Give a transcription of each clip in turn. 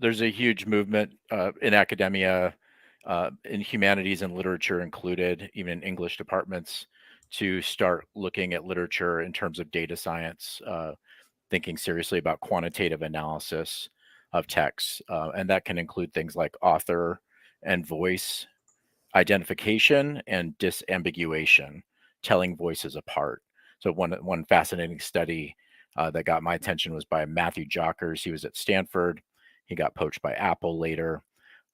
there's a huge movement in academia, in humanities and literature included, even in English departments, to start looking at literature in terms of data science, thinking seriously about quantitative analysis of texts. And that can include things like author and voice identification and disambiguation, telling voices apart. So one fascinating study that got my attention was by Matthew Jockers. He was at Stanford. He got poached by Apple later,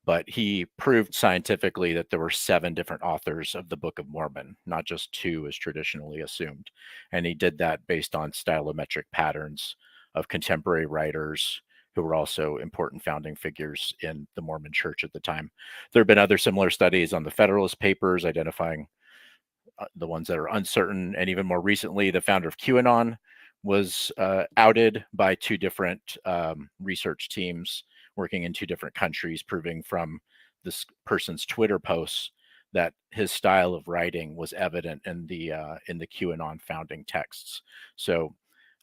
but he proved scientifically that there were 7 different authors of the Book of Mormon, not just 2 as traditionally assumed. And he did that based on stylometric patterns of contemporary writers who were also important founding figures in the Mormon Church at the time. There have been other similar studies on the Federalist Papers identifying the ones that are uncertain. And even more recently, the founder of QAnon was outed by 2 different research teams working in 2 different countries, proving from this person's Twitter posts that his style of writing was evident in the QAnon founding texts. So,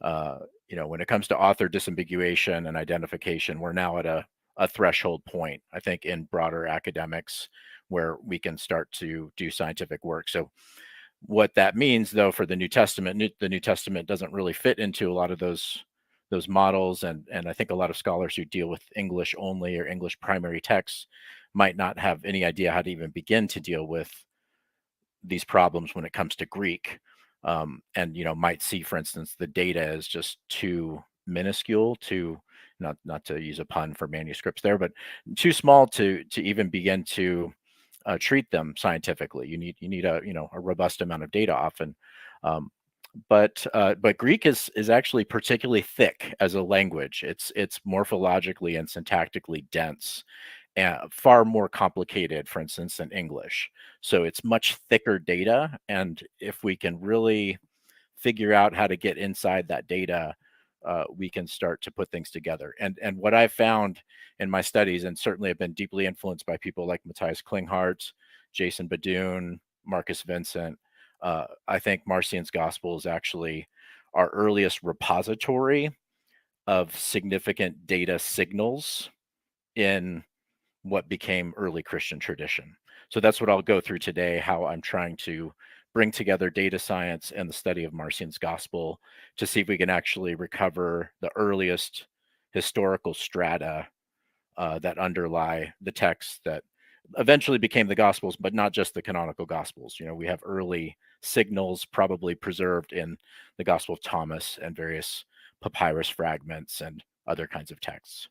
when it comes to author disambiguation and identification, we're now at a threshold point, I think, in broader academics where we can start to do scientific work. So what that means, though, for the New Testament, the New Testament doesn't really fit into a lot of those models, and I think a lot of scholars who deal with English only or English primary texts might not have any idea how to even begin to deal with these problems when it comes to Greek, and might see, for instance, the data as just too minuscule, to not to use a pun for manuscripts there, but too small to even begin to treat them scientifically. You need a robust amount of data often. Um, but Greek is actually particularly thick as a language. It's morphologically and syntactically dense, and far more complicated, for instance, than English. So it's much thicker data, and if we can really figure out how to get inside that data, we can start to put things together. And what I've found in my studies, and certainly have been deeply influenced by people like Matthias Klinghardt, Jason Badun, Marcus Vincent, I think Marcion's Gospel is actually our earliest repository of significant data signals in what became early Christian tradition. So that's what I'll go through today, how I'm trying to bring together data science and the study of Marcion's Gospel to see if we can actually recover the earliest historical strata that underlie the texts that eventually became the Gospels, but not just the canonical Gospels. We have early signals probably preserved in the Gospel of Thomas and various papyrus fragments and other kinds of texts.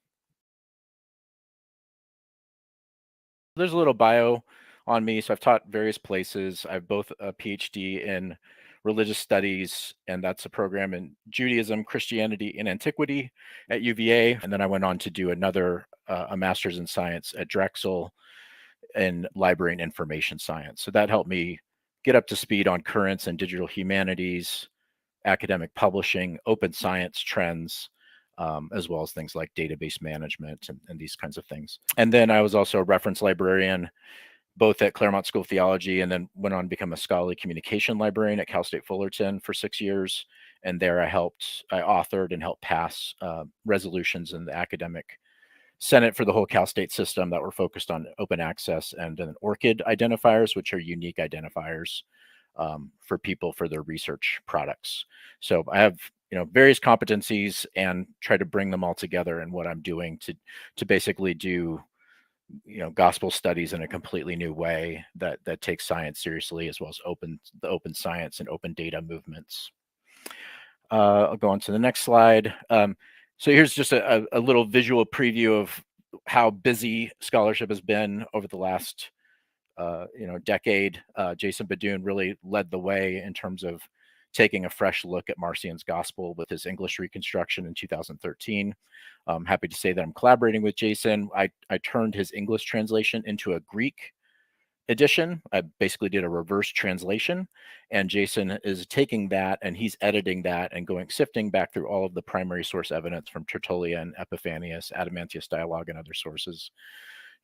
There's a little bio on me. So I've taught various places. I have both a PhD in religious studies, and that's a program in Judaism, Christianity, and antiquity at UVA. And then I went on to do another, a master's in science at Drexel in library and information science. So that helped me get up to speed on currents in digital humanities, academic publishing, open science trends, as well as things like database management and these kinds of things. And then I was also a reference librarian, both at Claremont School of Theology, and then went on to become a scholarly communication librarian at Cal State Fullerton for 6 years. And there I authored and helped pass resolutions in the academic Senate for the whole Cal State system that were focused on open access and then ORCID identifiers, which are unique identifiers for people for their research products. So I have various competencies and try to bring them all together in what I'm doing to basically do gospel studies in a completely new way that takes science seriously, as well as the open science and open data movements. I'll go on to the next slide. So here's just a little visual preview of how busy scholarship has been over the last decade. Jason Badun really led the way in terms of taking a fresh look at Marcion's Gospel with his English reconstruction in 2013. I'm happy to say that I'm collaborating with Jason. I turned his English translation into a Greek edition. I basically did a reverse translation, and Jason is taking that and he's editing that and sifting back through all of the primary source evidence from Tertullian, Epiphanius, Adamantius Dialogue, and other sources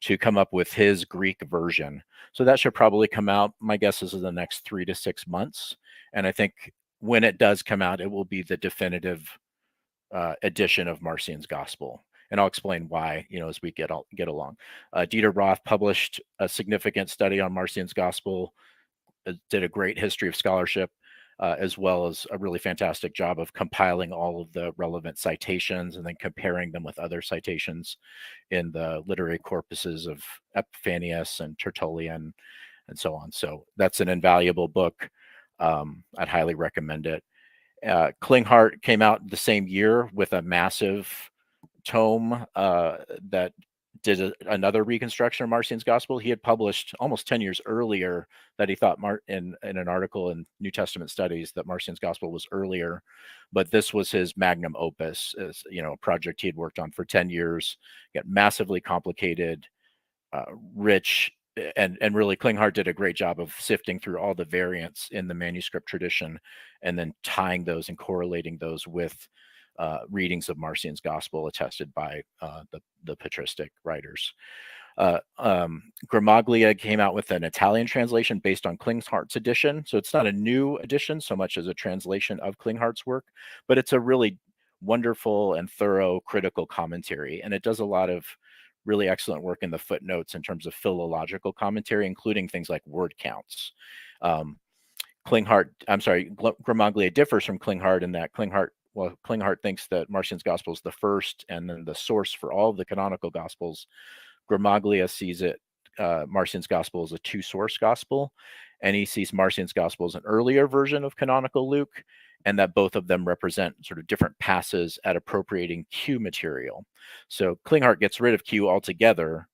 to come up with his Greek version. So that should probably come out, my guess is in the next 3 to 6 months. And I think when it does come out, it will be the definitive edition of Marcion's Gospel. and I'll explain why, as we get along. Dieter Roth published a significant study on Marcion's Gospel, did a great history of scholarship, as well as a really fantastic job of compiling all of the relevant citations and then comparing them with other citations in the literary corpuses of Epiphanius and Tertullian and so on. So that's an invaluable book. I'd highly recommend it. Klinghardt came out the same year with a massive tome that did another reconstruction of Marcion's Gospel. He had published almost 10 years earlier that he thought in an article in New Testament Studies that Marcion's Gospel was earlier, but this was his magnum opus, as a project he had worked on for 10 years. Got massively complicated, rich, and really Klinghardt did a great job of sifting through all the variants in the manuscript tradition and then tying those and correlating those with readings of Marcion's Gospel attested by the patristic writers. Gramaglia came out with an Italian translation based on Klinghardt's edition. So it's not a new edition so much as a translation of Klinghardt's work, but it's a really wonderful and thorough critical commentary. And it does a lot of really excellent work in the footnotes in terms of philological commentary, including things like word counts. Gramaglia differs from Klinghardt in that Klinghardt thinks that Marcion's Gospel is the first and then the source for all of the canonical Gospels. Gramaglia sees Marcion's Gospel as a two-source gospel, and he sees Marcion's Gospel as an earlier version of canonical Luke, and that both of them represent sort of different passes at appropriating Q material. So Klinghardt gets rid of Q altogether.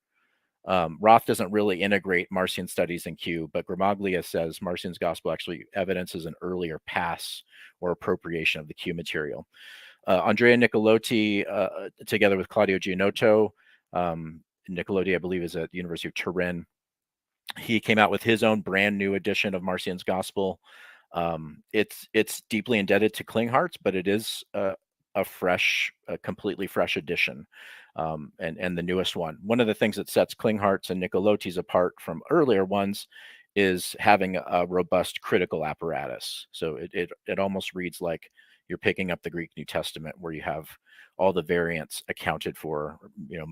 Roth doesn't really integrate Marcion studies in Q, but Gramaglia says Marcion's Gospel actually evidences an earlier pass or appropriation of the Q material. Andrea Nicolotti, together with Claudio Gianotto, Nicolotti, I believe, is at the University of Turin. He came out with his own brand new edition of Marcion's Gospel. It's deeply indebted to Klinghardt's, but it is a completely fresh edition, and the newest one. One of the things that sets Klinghardt's and Nicolotti's apart from earlier ones is having a robust critical apparatus. So it almost reads like you're picking up the Greek New Testament, where you have all the variants accounted for,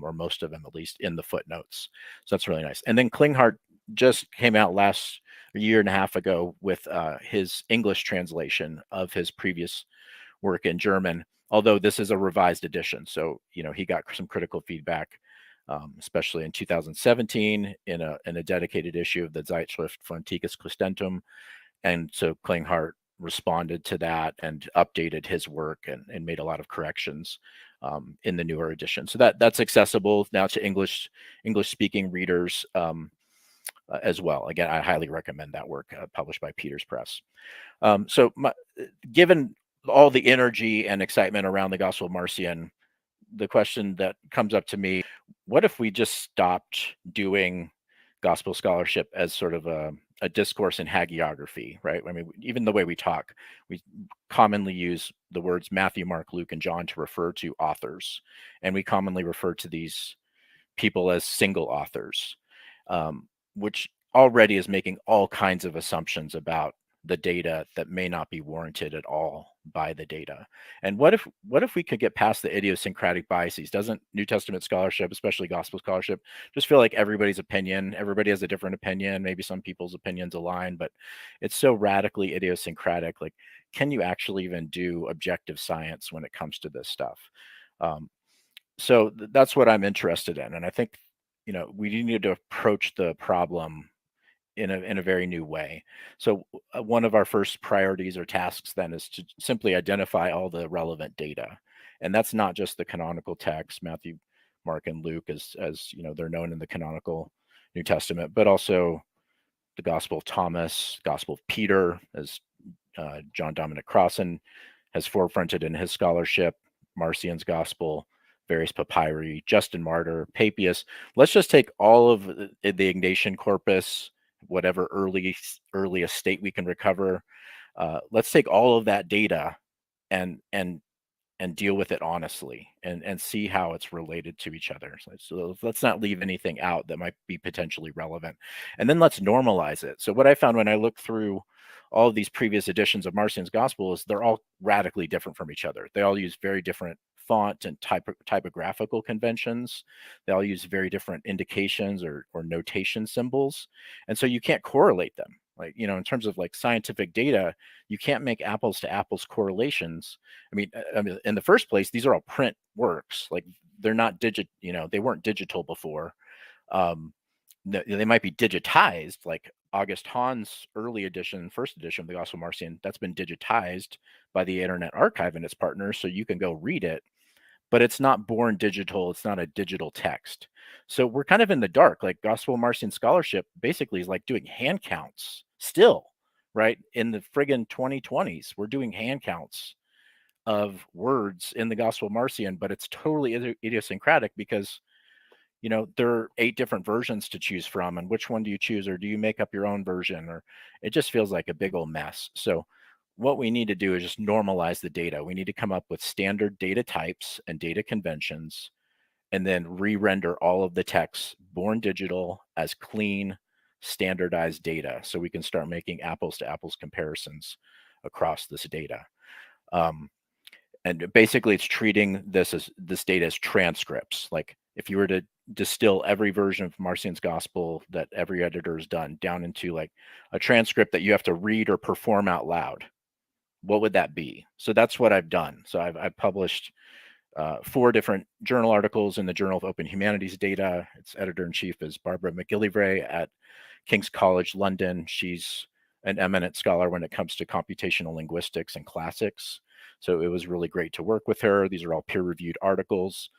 or most of them at least, in the footnotes. So that's really nice. And then Klinghardt just came out a year and a half ago with his English translation of his previous work in German, although this is a revised edition. So, he got some critical feedback, especially in 2017 in a dedicated issue of the Zeitschrift von Antiques Christentum. And so Klinghardt responded to that and updated his work and made a lot of corrections in the newer edition. So that's accessible now to English speaking readers as well. Again, I highly recommend that work, published by Peters Press. Given all the energy and excitement around the Gospel of Marcion, the question that comes up to me, what if we just stopped doing gospel scholarship as sort of a discourse in hagiography, right? I mean, even the way we talk, we commonly use the words Matthew, Mark, Luke, and John to refer to authors. And we commonly refer to these people as single authors, which already is making all kinds of assumptions about the data that may not be warranted at all by the data. And what if we could get past the idiosyncratic biases? Doesn't New Testament scholarship, especially gospel scholarship, just feel like everybody has a different opinion? Maybe some people's opinions align, but it's so radically idiosyncratic. Like, can you actually even do objective science when it comes to this stuff? So that's what I'm interested in. And I think, we need to approach the problem in a very new way. So one of our first priorities or tasks then is to simply identify all the relevant data. And that's not just the canonical texts, Matthew, Mark, and Luke, as they're known in the canonical New Testament, but also the Gospel of Thomas, Gospel of Peter, as John Dominic Crossan has forefronted in his scholarship, Marcion's Gospel, various papyri, Justin Martyr, Papias. Let's just take all of the Ignatian corpus, whatever earliest state we can recover. Let's take all of that data and deal with it honestly and see how it's related to each other. So let's not leave anything out that might be potentially relevant. And then let's normalize it. So what I found when I looked through all of these previous editions of Marcion's Gospel is they're all radically different from each other. They all use very different font and typographical conventions. They all use very different indications or notation symbols. And so you can't correlate them. Like, in terms of like scientific data, you can't make apples to apples correlations. I mean, in the first place, these are all print works. Like they're not they weren't digital before. Um, they might be digitized, like August Hahn's early edition, first edition of the Gospel Marcion, that's been digitized by the Internet Archive and its partners, so you can go read it, but it's not born digital. It's not a digital text. So we're kind of in the dark. Like Gospel Marcion scholarship basically is like doing hand counts still, right? In the friggin' 2020s, we're doing hand counts of words in the Gospel Marcion, but it's totally idiosyncratic because there are 8 different versions to choose from, and which one do you choose, or do you make up your own version? Or it just feels like a big old mess. So what we need to do is just normalize the data. We need to come up with standard data types and data conventions, and then re-render all of the text born digital as clean, standardized data so we can start making apples to apples comparisons across this data. And basically it's treating this data as transcripts. Like if you were to distill every version of Marcion's gospel that every editor has done down into like a transcript that you have to read or perform out loud, what would that be? So that's what I've done. So I've published 4 different journal articles in the Journal of Open Humanities Data. Its editor-in-chief is Barbara McGillivray at King's College London. She's an eminent scholar when it comes to computational linguistics and classics. So it was really great to work with her. These are all peer-reviewed articles.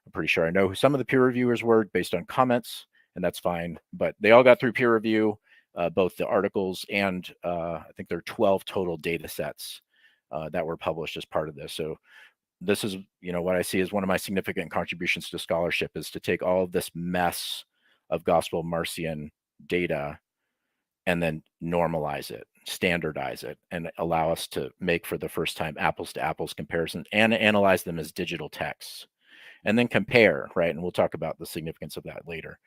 I'm pretty sure I know who some of the peer reviewers were based on comments, and that's fine. But they all got through peer review, both the articles and I think there are 12 total data sets that were published as part of this. So this is, what I see as one of my significant contributions to scholarship is to take all of this mess of Gospel Marcion data and then normalize it, standardize it, and allow us to make for the first time apples to apples comparisons and analyze them as digital texts. And then compare, right? And we'll talk about the significance of that later.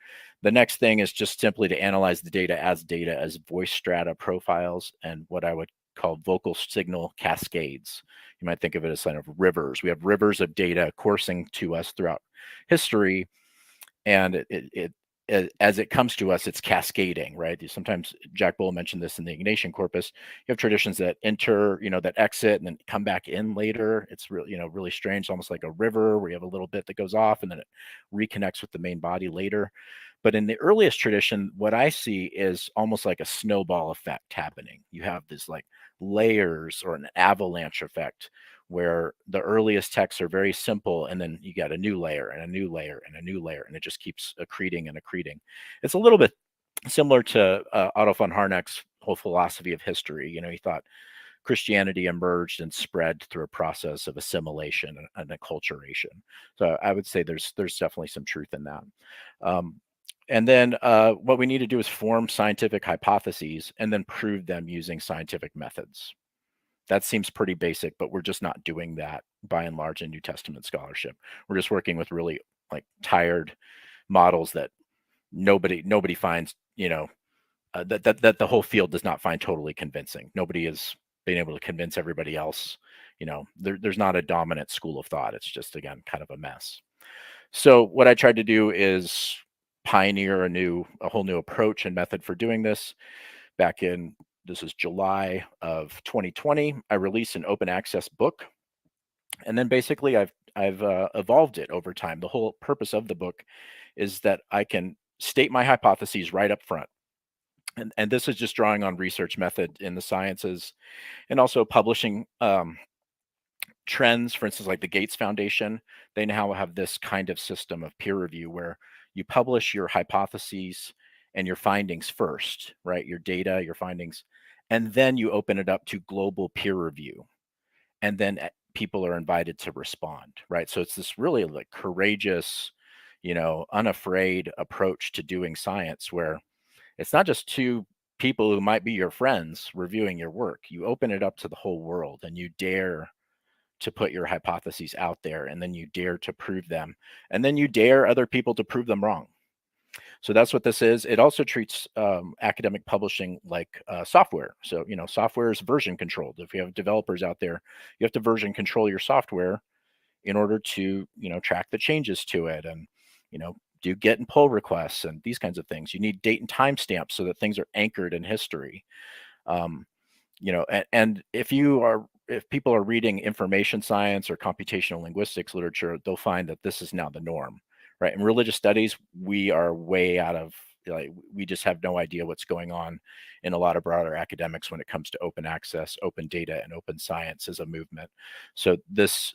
The next thing is just simply to analyze the data as voice strata profiles and what I would call vocal signal cascades. You might think of it as kind of rivers. We have rivers of data coursing to us throughout history, and as it comes to us, it's cascading, right? Sometimes Jack Bull mentioned this in the Ignatian corpus. You have traditions that enter, that exit and then come back in later. It's really, really strange, almost like a river where you have a little bit that goes off and then it reconnects with the main body later. But in the earliest tradition, what I see is almost like a snowball effect happening. You have this like layers or an avalanche effect where the earliest texts are very simple, and then you get a new layer and a new layer and a new layer, and it just keeps accreting and accreting. It's a little bit similar to Otto von Harnack's whole philosophy of history. He thought Christianity emerged and spread through a process of assimilation and acculturation. So I would say there's definitely some truth in that. And then what we need to do is form scientific hypotheses and then prove them using scientific methods. That seems pretty basic, but we're just not doing that by and large in New Testament scholarship. We're just working with really like tired models that nobody finds, that the whole field does not find totally convincing. Nobody is being able to convince everybody else. There's not a dominant school of thought. It's just, again, kind of a mess. So what I tried to do is pioneer a whole new approach and method for doing this. This is July of 2020. I released an open access book, and then basically I've evolved it over time. The whole purpose of the book is that I can state my hypotheses right up front. And this is just drawing on research method in the sciences and also publishing trends. For instance, like the Gates Foundation, they now have this kind of system of peer review where you publish your hypotheses and your findings first, right? Your data, your findings, and then you open it up to global peer review. And then people are invited to respond, right? So it's this really like courageous, unafraid approach to doing science where it's not just 2 people who might be your friends reviewing your work. You open it up to the whole world and you dare to put your hypotheses out there, and then you dare to prove them, and then you dare other people to prove them wrong. So that's what this is. It also treats academic publishing like software. So, software is version controlled. If you have developers out there, you have to version control your software in order to, track the changes to it and, do get and pull requests and these kinds of things. You need date and time stamps so that things are anchored in history. Um, and if people are reading information science or computational linguistics literature, they'll find that this is now the norm, right? In religious studies, we are way out of, like, we just have no idea what's going on in a lot of broader academics when it comes to open access, open data, and open science as a movement. So this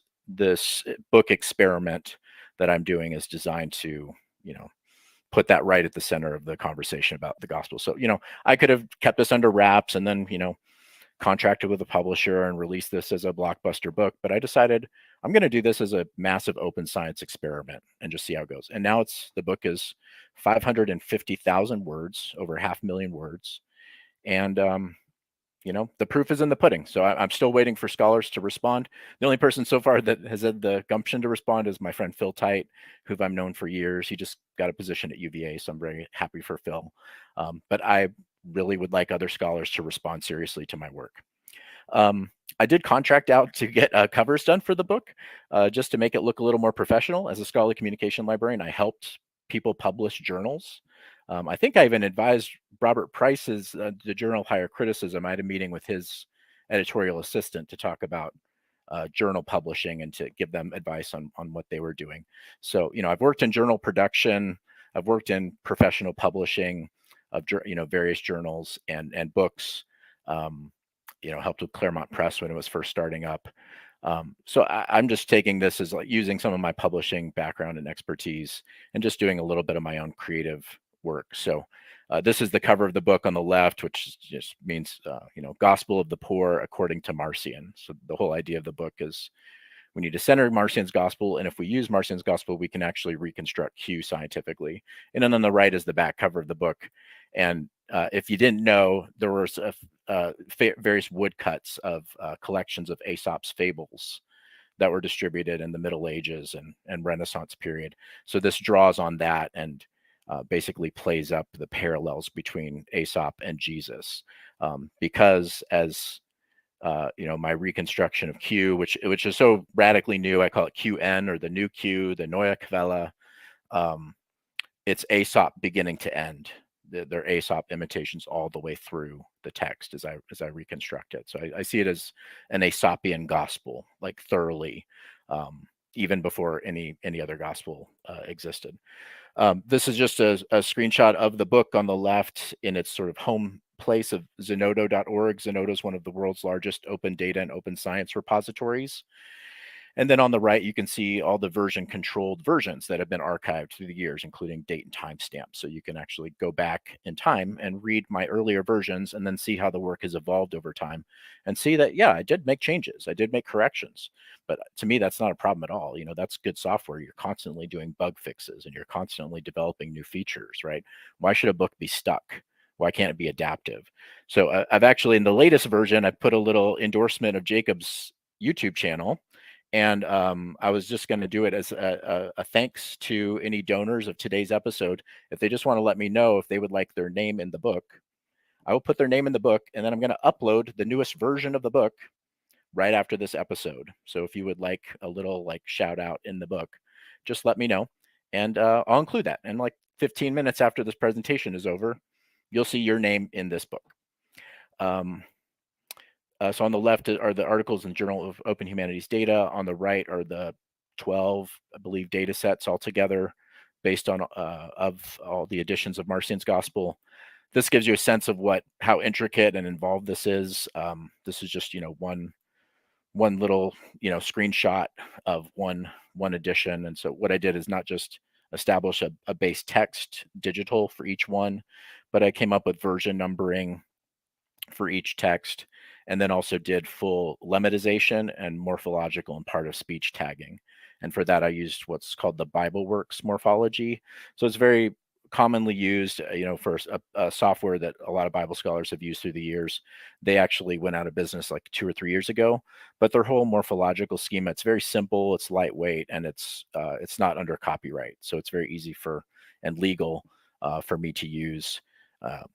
book experiment that I'm doing is designed to, put that right at the center of the conversation about the gospel. So, I could have kept this under wraps and then, contracted with a publisher and released this as a blockbuster book, but I decided I'm going to do this as a massive open science experiment and just see how it goes. And now the book is 550,000 words, over 500,000 words. And, the proof is in the pudding. So I'm still waiting for scholars to respond. The only person so far that has had the gumption to respond is my friend Phil Tite, who I've known for years. He just got a position at UVA, so I'm very happy for Phil. But I really would like other scholars to respond seriously to my work. I did contract out to get covers done for the book, just to make it look a little more professional. As a scholarly communication librarian, I helped people publish journals. I think I even advised Robert Price's the Journal of Higher Criticism. I had a meeting with his editorial assistant to talk about journal publishing and to give them advice on what they were doing. So, I've worked in journal production. I've worked in professional publishing of, various journals and books. Helped with Claremont Press when it was first starting up. So I'm just taking this as like using some of my publishing background and expertise and just doing a little bit of my own creative work. So this is the cover of the book on the left, which just means, Gospel of the Poor according to Marcion. So the whole idea of the book is we need to center Marcion's gospel. And if we use Marcion's gospel, we can actually reconstruct Q scientifically. And then on the right is the back cover of the book. And if you didn't know, there was various woodcuts of collections of Aesop's fables that were distributed in the Middle Ages and Renaissance period. So this draws on that and basically plays up the parallels between Aesop and Jesus. Because as my reconstruction of Q, which is so radically new, I call it QN, or the new Q, the Neue Quelle. It's Aesop beginning to end. They're Aesop imitations all the way through the text as I reconstruct it. So I see it as an Aesopian gospel, like thoroughly, even before any other gospel existed. This is just a screenshot of the book on the left in its sort of home place of Zenodo.org. Zenodo is one of the world's largest open data and open science repositories. And then on the right, you can see all the version controlled versions that have been archived through the years, including date and timestamps. So you can actually go back in time and read my earlier versions and then see how the work has evolved over time and see that, yeah, I did make changes. I did make corrections. But to me, that's not a problem at all. That's good software. You're constantly doing bug fixes and you're constantly developing new features, right? Why should a book be stuck? Why can't it be adaptive? So I've actually, in the latest version, I put a little endorsement of Jacob's YouTube channel. And I was just going to do it as a thanks to any donors of today's episode. If they just want to let me know if they would like their name in the book, I will put their name in the book, and then I'm going to upload the newest version of the book right after this episode. So if you would like a little shout out in the book, just let me know, and I'll include that. And 15 minutes after this presentation is over, you'll see your name in this book. So on the left are the articles in Journal of Open Humanities Data. On the right are the 12, I believe, data sets altogether based on of all the editions of Marcion's Gospel. This gives you a sense of how intricate and involved this is. This is just one little screenshot of one edition. And so what I did is not just establish a base text digital for each one, but I came up with version numbering for each text, and then also did full lemmatization and morphological and part of speech tagging. And for that, I used what's called the BibleWorks morphology. So it's very commonly used, for a software that a lot of Bible scholars have used through the years. They actually went out of business 2 or 3 years ago, but their whole morphological schema, it's very simple, it's lightweight, and it's not under copyright. So it's very easy and legal for me to use.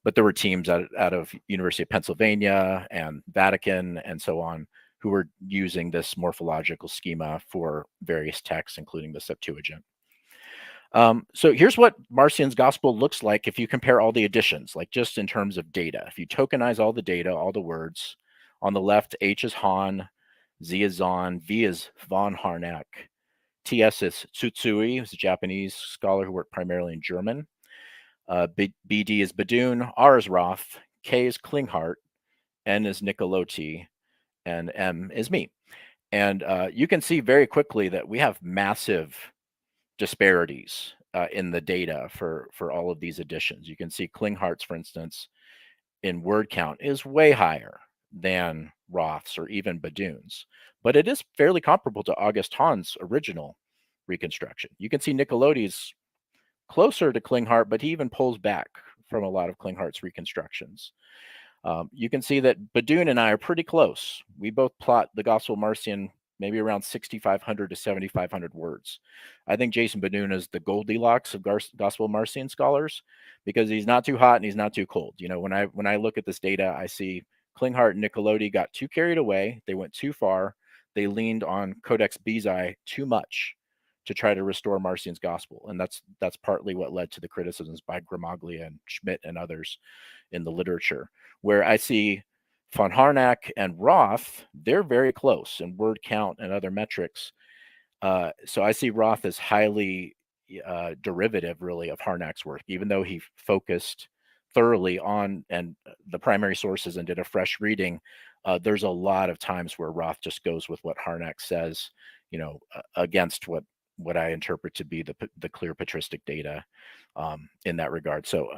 But there were teams out of University of Pennsylvania and Vatican and so on who were using this morphological schema for various texts, including the Septuagint. So here's what Marcion's gospel looks like if you compare all the editions, like just in terms of data. If you tokenize all the data, all the words, on the left, H is Han, Z is Zon, V is von Harnack, TS is Tsutsui, who's a Japanese scholar who worked primarily in German. BD is Badun, R is Roth, K is Klinghart, N is Nicolotti, and M is me. And you can see very quickly that we have massive disparities in the data for all of these editions. You can see Klinghart's, for instance, in word count is way higher than Roth's or even Badun's, but it is fairly comparable to August Hahn's original reconstruction. You can see Nicolotti's closer to Klinghart, but he even pulls back from a lot of Klinghart's reconstructions. You can see that Badun and I are pretty close. We both plot the Gospel Marcion maybe around 6,500 to 7,500 words. I think Jason Badun is the Goldilocks of Gospel Marcion scholars because he's not too hot and he's not too cold. You know, when I look at this data, I see Klinghart and Nicolotti got too carried away. They went too far. They leaned on Codex Bezae too much to try to restore Marcion's gospel. And that's partly what led to the criticisms by Gramaglia and Schmidt and others in the literature, where I see von Harnack and Roth, they're very close in word count and other metrics. So I see Roth as highly derivative, really, of Harnack's work, even though he focused thoroughly on and the primary sources and did a fresh reading. There's a lot of times where Roth just goes with what Harnack says, you know, against what I interpret to be the clear patristic data in that regard. So,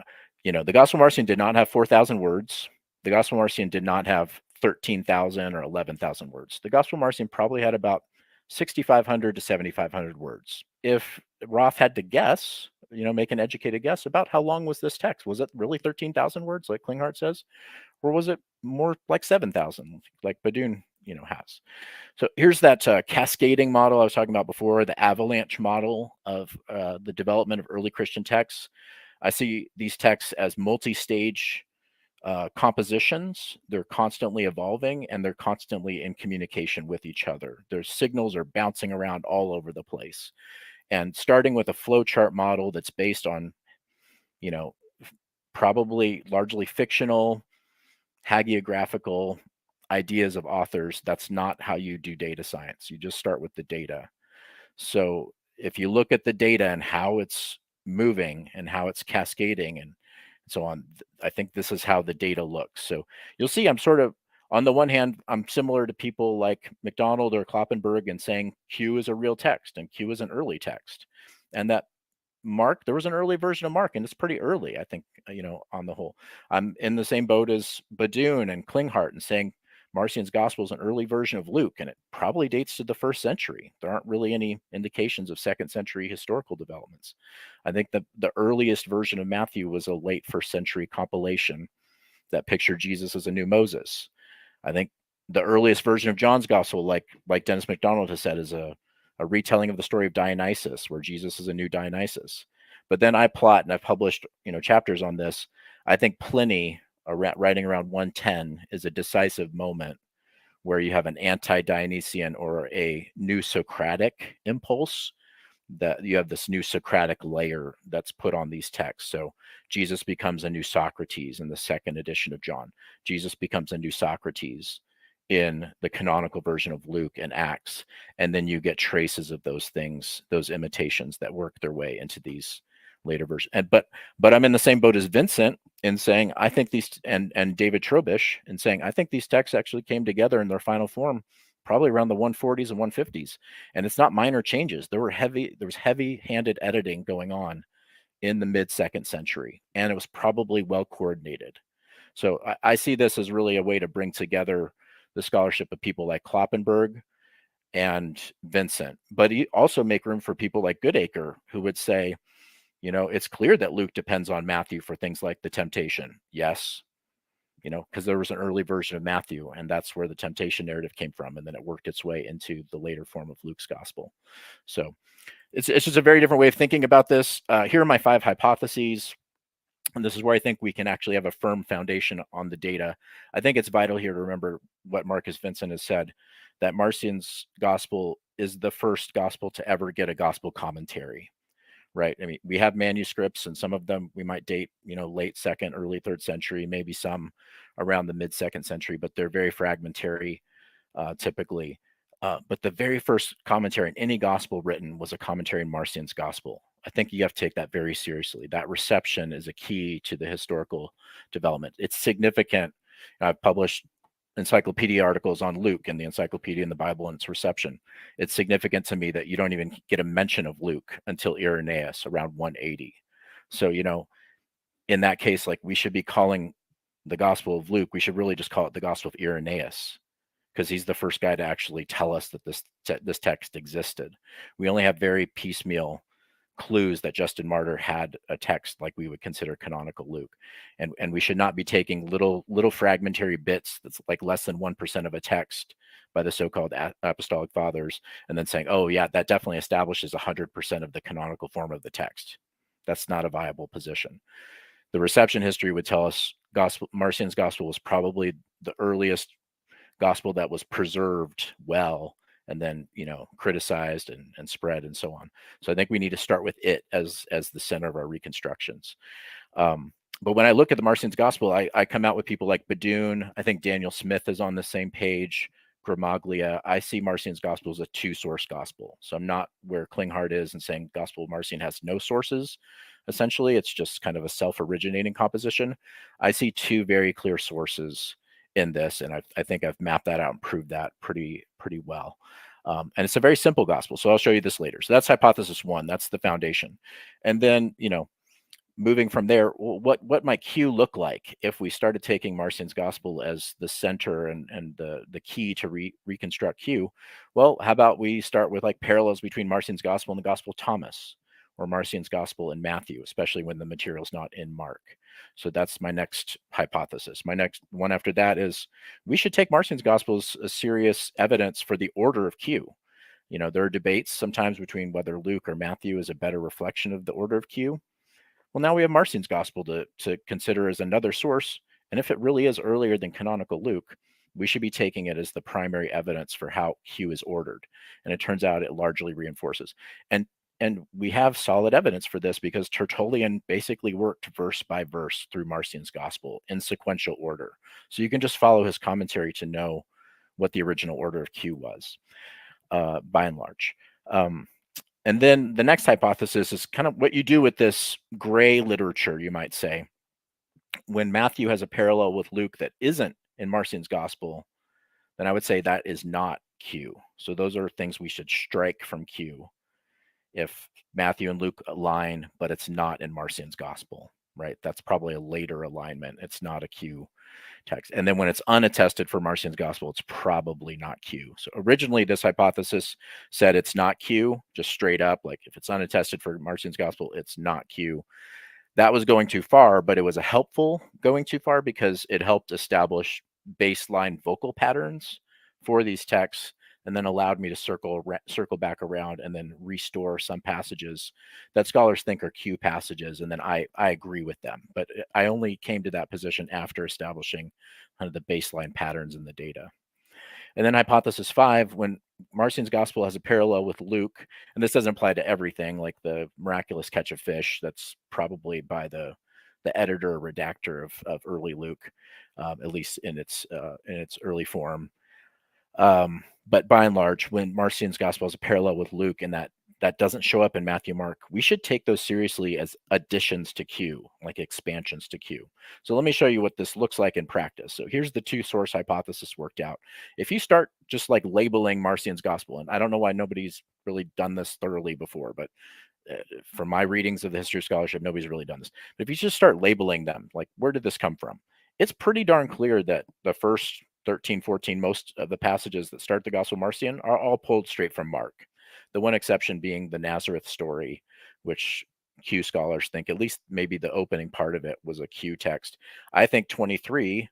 you know, the Gospel Marcion did not have 4,000 words. The Gospel Marcion did not have 13,000 or 11,000 words. The Gospel Marcion probably had about 6,500 to 7,500 words. If Roth had to guess, you know, make an educated guess about how long was this text, was it really 13,000 words like Klinghart says, or was it more like 7,000 like Badun, you know, has? So here's that cascading model I was talking about before, the avalanche model of the development of early Christian texts. I see these texts as multi-stage compositions. They're constantly evolving and they're constantly in communication with each other. Their signals are bouncing around all over the place. And starting with a flowchart model that's based on, you know, probably largely fictional, hagiographical ideas of authors, that's not how you do data science. You just start with the data. So if you look at the data and how it's moving and how it's cascading and so on, I think this is how the data looks. So you'll see I'm sort of, on the one hand, I'm similar to people like MacDonald or Kloppenberg in saying Q is a real text and Q is an early text. And that Mark, there was an early version of Mark, and it's pretty early, I think, you know, on the whole. I'm in the same boat as Badun and Klinghart and saying Marcion's gospel is an early version of Luke, and it probably dates to the 1st century. There aren't really any indications of 2nd century historical developments. I think that the earliest version of Matthew was a late 1st century compilation that pictured Jesus as a new Moses. I think the earliest version of John's gospel, like Dennis MacDonald has said, is a retelling of the story of Dionysus, where Jesus is a new Dionysus. But then I plot, and I've published, you know, chapters on this. I think Pliny, writing around 110, is a decisive moment where you have an anti-Dionysian or a new Socratic impulse, that you have this new Socratic layer that's put on these texts. So Jesus becomes a new Socrates in the 2nd edition of John. Jesus becomes a new Socrates in the canonical version of Luke and Acts. And then you get traces of those things, those imitations that work their way into these later versions. But I'm in the same boat as Vincent in saying, I think these, and David Trobish in saying, I think these texts actually came together in their final form probably around the 140s and 150s. And it's not minor changes. There was heavy-handed editing going on in the mid-2nd century, and it was probably well coordinated. So I see this as really a way to bring together the scholarship of people like Kloppenberg and Vincent, but also make room for people like Goodacre, who would say, you know, it's clear that Luke depends on Matthew for things like the temptation. Yes, you know, because there was an early version of Matthew, and that's where the temptation narrative came from, and then it worked its way into the later form of Luke's gospel. So it's just a very different way of thinking about this. Here are my 5 hypotheses. And this is where I think we can actually have a firm foundation on the data. I think it's vital here to remember what Marcus Vincent has said, that Marcion's gospel is the first gospel to ever get a gospel commentary, right? I mean, we have manuscripts, and some of them we might date, late second, early third century, maybe some around the mid second century, but they're very fragmentary typically. But the very first commentary in any gospel written was a commentary in Marcion's gospel. I think you have to take that very seriously. That reception is a key to the historical development. It's significant. I've published encyclopedia articles on Luke and the encyclopedia and the Bible and its reception. It's significant to me that you don't even get a mention of Luke until Irenaeus around 180. So, in that case, like, we should be calling the Gospel of Luke, we should really just call it the Gospel of Irenaeus, because he's the first guy to actually tell us that this text existed. We only have very piecemeal clues that Justin Martyr had a text like we would consider canonical Luke, and we should not be taking little fragmentary bits that's like less than 1% of a text by the so-called apostolic fathers, and then saying, oh yeah, that definitely establishes 100% of the canonical form of the text. That's not a viable position. The reception history would tell us Marcion's gospel was probably the earliest gospel that was preserved well, and then criticized and spread and so on. So I think we need to start with it as the center of our reconstructions. But when I look at the Marcion's gospel, I come out with people like Badoon. I think Daniel Smith is on the same page. Gramaglia. I see Marcion's gospel as a two-source gospel. So I'm not where Klinghardt is and saying Gospel of Marcion has no sources. Essentially, it's just kind of a self-originating composition. I see two very clear sources in this, and I think I've mapped that out and proved that pretty well. And it's a very simple gospel. So I'll show you this later. So that's hypothesis one. That's the foundation. And then, moving from there, what might Q look like if we started taking Marcion's gospel as the center and the key to reconstruct Q? Well, how about we start with like parallels between Marcion's gospel and the Gospel of Thomas, or Marcion's gospel and Matthew, especially when the material is not in Mark. So that's my next hypothesis. My next one after that is we should take Marcion's gospel as a serious evidence for the order of Q. There are debates sometimes between whether Luke or Matthew is a better reflection of the order of Q. Well, now we have Marcion's gospel to consider as another source. And if it really is earlier than canonical Luke, we should be taking it as the primary evidence for how Q is ordered. And it turns out it largely reinforces. And we have solid evidence for this because Tertullian basically worked verse by verse through Marcion's gospel in sequential order. So you can just follow his commentary to know what the original order of Q was, by and large. And then the next hypothesis is kind of what you do with this gray literature, you might say. When Matthew has a parallel with Luke that isn't in Marcion's gospel, then I would say that is not Q. So those are things we should strike from Q if Matthew and Luke align, but it's not in Marcion's gospel, right? That's probably a later alignment. It's not a Q text. And then when it's unattested for Marcion's gospel, it's probably not Q. So originally this hypothesis said it's not Q, just straight up, like if it's unattested for Marcion's gospel, it's not Q. That was going too far, but it was a helpful going too far because it helped establish baseline vocal patterns for these texts, and then allowed me to circle back around and then restore some passages that scholars think are Q passages, and then I agree with them. But I only came to that position after establishing kind of the baseline patterns in the data. And then hypothesis 5, when Marcion's gospel has a parallel with Luke, and this doesn't apply to everything, like the miraculous catch of fish, that's probably by the editor or redactor of early Luke, at least in its early form. But by and large, when Marcion's gospel has a parallel with Luke and that doesn't show up in Matthew, Mark, we should take those seriously as additions to Q, like expansions to Q. So let me show you what this looks like in practice. So here's the two source hypothesis worked out. If you start just like labeling Marcion's gospel, and I don't know why nobody's really done this thoroughly before, but from my readings of the history of scholarship, nobody's really done this. But if you just start labeling them, like where did this come from? It's pretty darn clear that the first 13, 14, most of the passages that start the Gospel of Marcion are all pulled straight from Mark. The one exception being the Nazareth story, which Q scholars think at least maybe the opening part of it was a Q text. I think 23,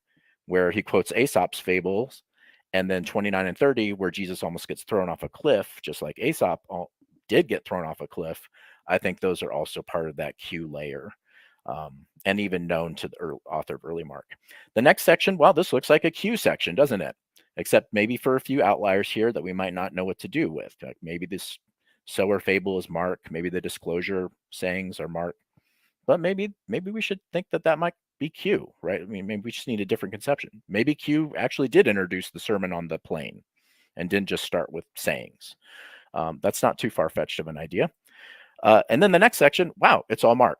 where he quotes Aesop's fables, and then 29 and 30, where Jesus almost gets thrown off a cliff, just like Aesop did get thrown off a cliff. I think those are also part of that Q layer. and even known to the author of early Mark. The next section, well, this looks like a Q section, doesn't it? Except maybe for a few outliers here that we might not know what to do with. Like maybe this sower fable is Mark, maybe the disclosure sayings are Mark, but maybe we should think that that might be Q, right? I mean, maybe we just need a different conception. Maybe Q actually did introduce the Sermon on the Plain and didn't just start with sayings. That's not too far-fetched of an idea. And then the next section, wow, it's all Mark,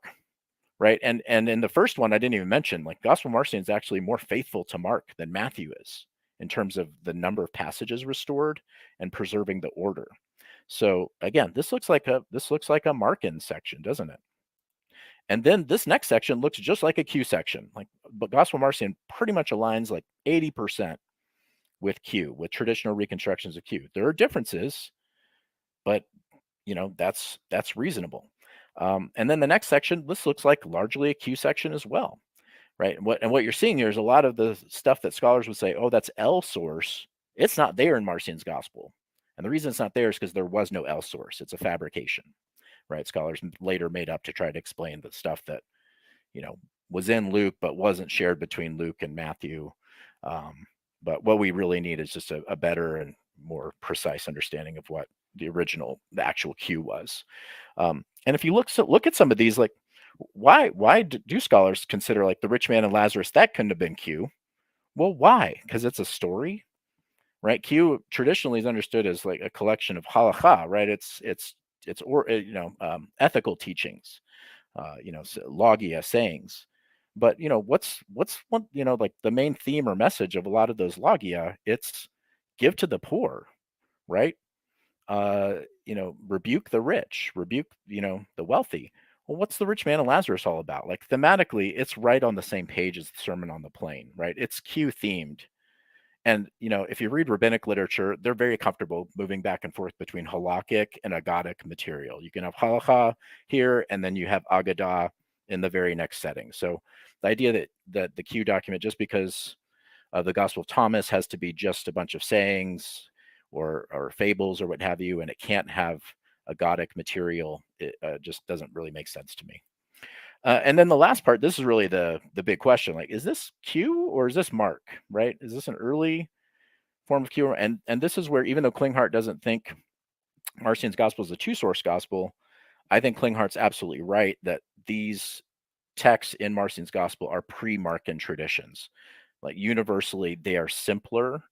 right? And in the first one, I didn't even mention, like, Gospel Marcion is actually more faithful to Mark than Matthew is in terms of the number of passages restored and preserving the order. So again, this looks like a Markan section, doesn't it? And then this next section looks just like a Q section, like, but Gospel Marcion pretty much aligns like 80% with Q, with traditional reconstructions of Q. There are differences, but you know, that's reasonable. And then the next section, this looks like largely a Q section as well, right? And what you're seeing here is a lot of the stuff that scholars would say, oh, that's L source. It's not there in Marcion's gospel. And the reason it's not there is because there was no L source. It's a fabrication, right? Scholars later made up to try to explain the stuff that, you know, was in Luke, but wasn't shared between Luke and Matthew. But what we really need is just a better and more precise understanding of what the actual Q was. And if you look at some of these, like, why do scholars consider like the rich man and Lazarus that couldn't have been Q? Well, why? Because it's a story, right? Q traditionally is understood as like a collection of halakha, right? It's ethical teachings, logia sayings. But you know what's one, like the main theme or message of a lot of those logia? It's give to the poor, right? Rebuke the rich, rebuke, the wealthy. Well, what's the rich man and Lazarus all about? Like thematically, it's right on the same page as the Sermon on the Plain, right? It's Q themed. And, if you read rabbinic literature, they're very comfortable moving back and forth between halakhic and agadic material. You can have halakha here, and then you have agadah in the very next setting. So the idea that the Q document, just because the Gospel of Thomas has to be just a bunch of sayings or fables or what have you, and it can't have agadic material, it just doesn't really make sense to me. And then the last part, this is really the big question. Like, is this Q or is this Mark, right? Is this an early form of Q? And this is where, even though Klinghardt doesn't think Marcion's gospel is a two-source gospel, I think Klinghardt's absolutely right that these texts in Marcion's gospel are pre-Markan traditions. Like universally, they are simpler,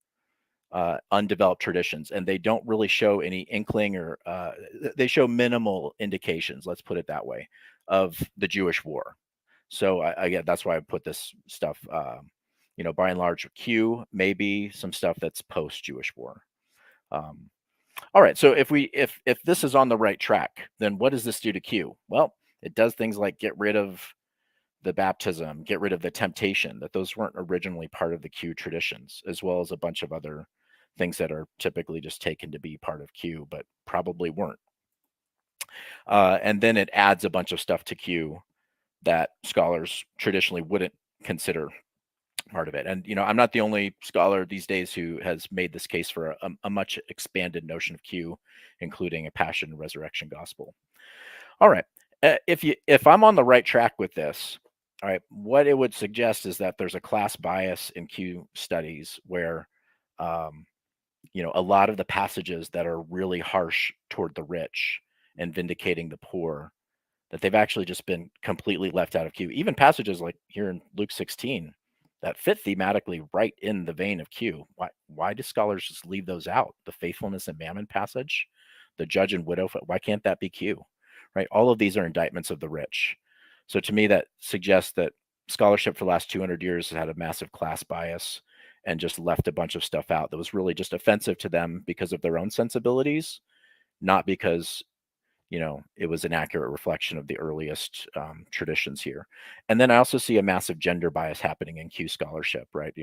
undeveloped traditions, and they don't really show any inkling or they show minimal indications, let's put it that way, of the Jewish war. So again, that's why I put this stuff, by and large, Q, maybe some stuff that's post-Jewish war. All right, so if this is on the right track, then what does this do to Q? Well, it does things like get rid of the baptism, get rid of the temptation, that those weren't originally part of the Q traditions, as well as a bunch of other things that are typically just taken to be part of Q, but probably weren't. And then it adds a bunch of stuff to Q that scholars traditionally wouldn't consider part of it. And, I'm not the only scholar these days who has made this case for a much expanded notion of Q, including a passion and resurrection gospel. All right. If I'm on the right track with this, all right, what it would suggest is that there's a class bias in Q studies where, a lot of the passages that are really harsh toward the rich and vindicating the poor, that they've actually just been completely left out of Q. Even passages like here in Luke 16 that fit thematically right in the vein of Q. Why do scholars just leave those out? The faithfulness and mammon passage, the judge and widow, why can't that be Q? Right? All of these are indictments of the rich. So to me, that suggests that scholarship for the last 200 years has had a massive class bias and just left a bunch of stuff out that was really just offensive to them because of their own sensibilities, not because it was an accurate reflection of the earliest traditions here. And then I also see a massive gender bias happening in Q scholarship, right?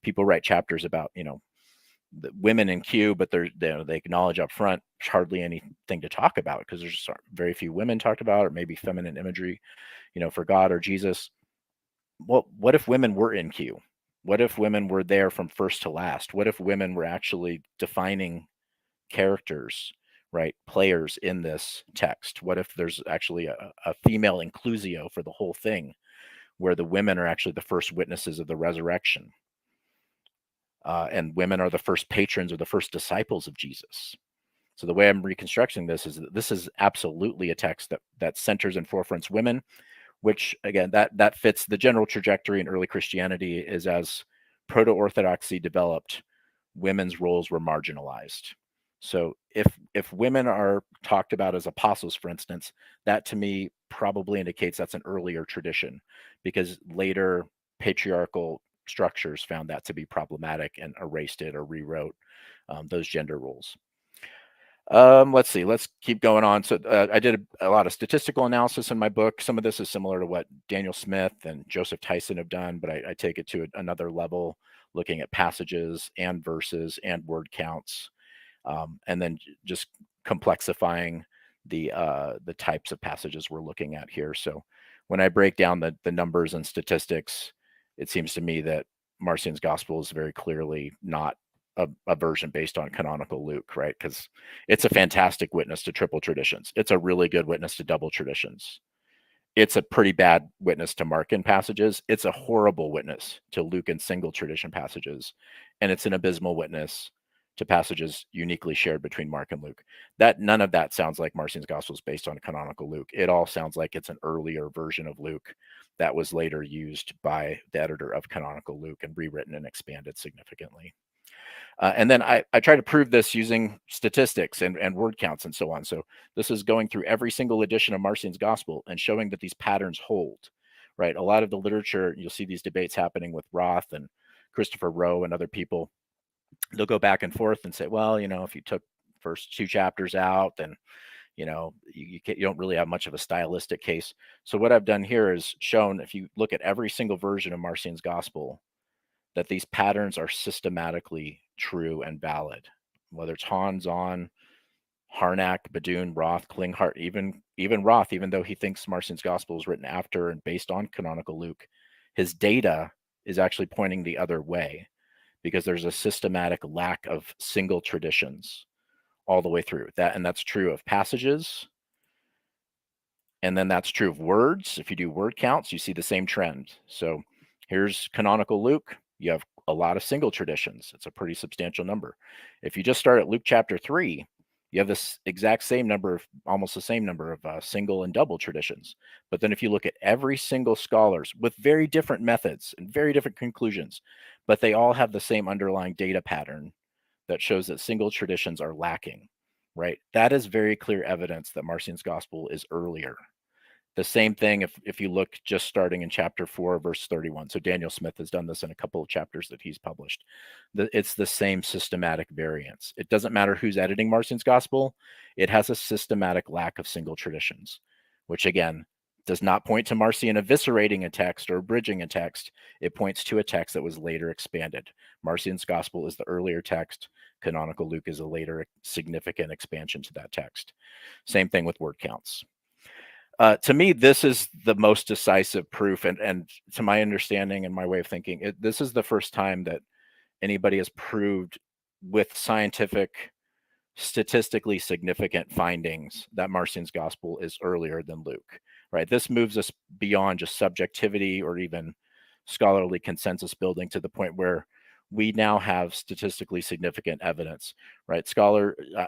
People write chapters about, the women in Q, but they acknowledge up front there's hardly anything to talk about because there's just very few women talked about, or maybe feminine imagery, for God or Jesus. Well, what if women were in Q? What if women were there from first to last? What if women were actually defining characters, right, players in this text? What if there's actually a female inclusio for the whole thing? where the women are actually the first witnesses of the resurrection. And women are the first patrons or the first disciples of Jesus. So the way I'm reconstructing this is that this is absolutely a text that centers and forefronts women, which again, that fits the general trajectory in early Christianity. Is as proto-orthodoxy developed, women's roles were marginalized. So if women are talked about as apostles, for instance, that to me probably indicates that's an earlier tradition, because later patriarchal structures found that to be problematic and erased it or rewrote those gender roles. Let's see. Let's keep going on. So I did a lot of statistical analysis in my book. Some of this is similar to what Daniel Smith and Joseph Tyson have done, but I take it to another level, looking at passages and verses and word counts, and then just complexifying the types of passages we're looking at here. So when I break down the numbers and statistics, it seems to me that Marcion's gospel is very clearly not a version based on canonical Luke, right? Because it's a fantastic witness to triple traditions. It's a really good witness to double traditions. It's a pretty bad witness to Markan passages. It's a horrible witness to Luke and single tradition passages. And it's an abysmal witness to passages uniquely shared between Mark and Luke. That none of that sounds like Marcion's gospel is based on canonical Luke. It all sounds like it's an earlier version of Luke that was later used by the editor of canonical Luke and rewritten and expanded significantly. And then I try to prove this using statistics and word counts and so on. So this is going through every single edition of Marcion's gospel and showing that these patterns hold, right? A lot of the literature, you'll see these debates happening with Roth and Christopher Rowe and other people. They'll go back and forth and say, well, if you took first two chapters out, then, you don't really have much of a stylistic case. So what I've done here is shown, if you look at every single version of Marcion's gospel, that these patterns are systematically true and valid, whether it's Hans, On, Harnack, Badun, Roth, Klinghart, even Roth, even though he thinks Marcion's gospel is written after and based on canonical Luke, his data is actually pointing the other way, because there's a systematic lack of single traditions all the way through that. And that's true of passages. And then that's true of words. If you do word counts, you see the same trend. So here's canonical Luke. You have a lot of single traditions. It's a pretty substantial number. If you just start at Luke chapter 3, you have this exact same number, almost the same number of single and double traditions. But then if you look at every single scholars with very different methods and very different conclusions, but they all have the same underlying data pattern that shows that single traditions are lacking, right? That is very clear evidence that Marcion's gospel is earlier. The same thing if you look just starting in chapter 4, verse 31. So Daniel Smith has done this in a couple of chapters that he's published. It's the same systematic variance. It doesn't matter who's editing Marcion's gospel. It has a systematic lack of single traditions, which again, does not point to Marcion eviscerating a text or abridging a text. It points to a text that was later expanded. Marcion's gospel is the earlier text. Canonical Luke is a later significant expansion to that text. Same thing with word counts. To me, this is the most decisive proof, and to my understanding and my way of thinking, this is the first time that anybody has proved with scientific, statistically significant findings that Marcion's gospel is earlier than Luke, right? This moves us beyond just subjectivity or even scholarly consensus building to the point where we now have statistically significant evidence, right?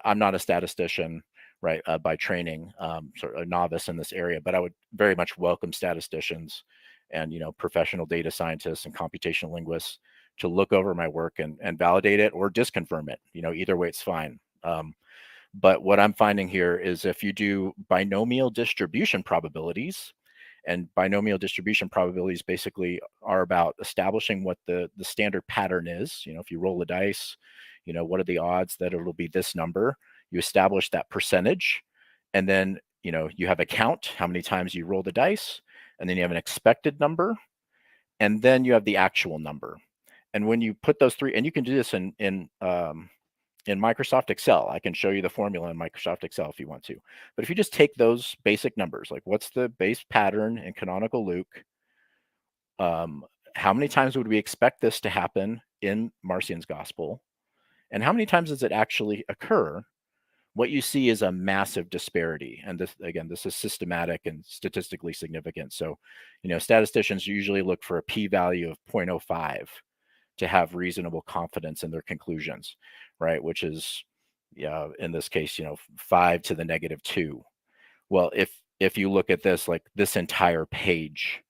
I'm not a statistician, right, by training, sort of a novice in this area, but I would very much welcome statisticians and professional data scientists and computational linguists to look over my work and validate it or disconfirm it. Either way, it's fine. But what I'm finding here is if you do binomial distribution probabilities, and binomial distribution probabilities basically are about establishing what the standard pattern is. If you roll the dice, what are the odds that it'll be this number? You establish that percentage, and then you have a count, how many times you roll the dice, and then you have an expected number, and then you have the actual number. And when you put those three, and you can do this in Microsoft Excel. I can show you the formula in Microsoft Excel if you want to. But if you just take those basic numbers, like what's the base pattern in canonical Luke? How many times would we expect this to happen in Marcion's gospel? And how many times does it actually occur? what you see is a massive disparity. And this, again, this is systematic and statistically significant. So, statisticians usually look for a p-value of 0.05 to have reasonable confidence in their conclusions, right? Which is, in this case, 5 to the -2. Well, if you look at this, like this entire page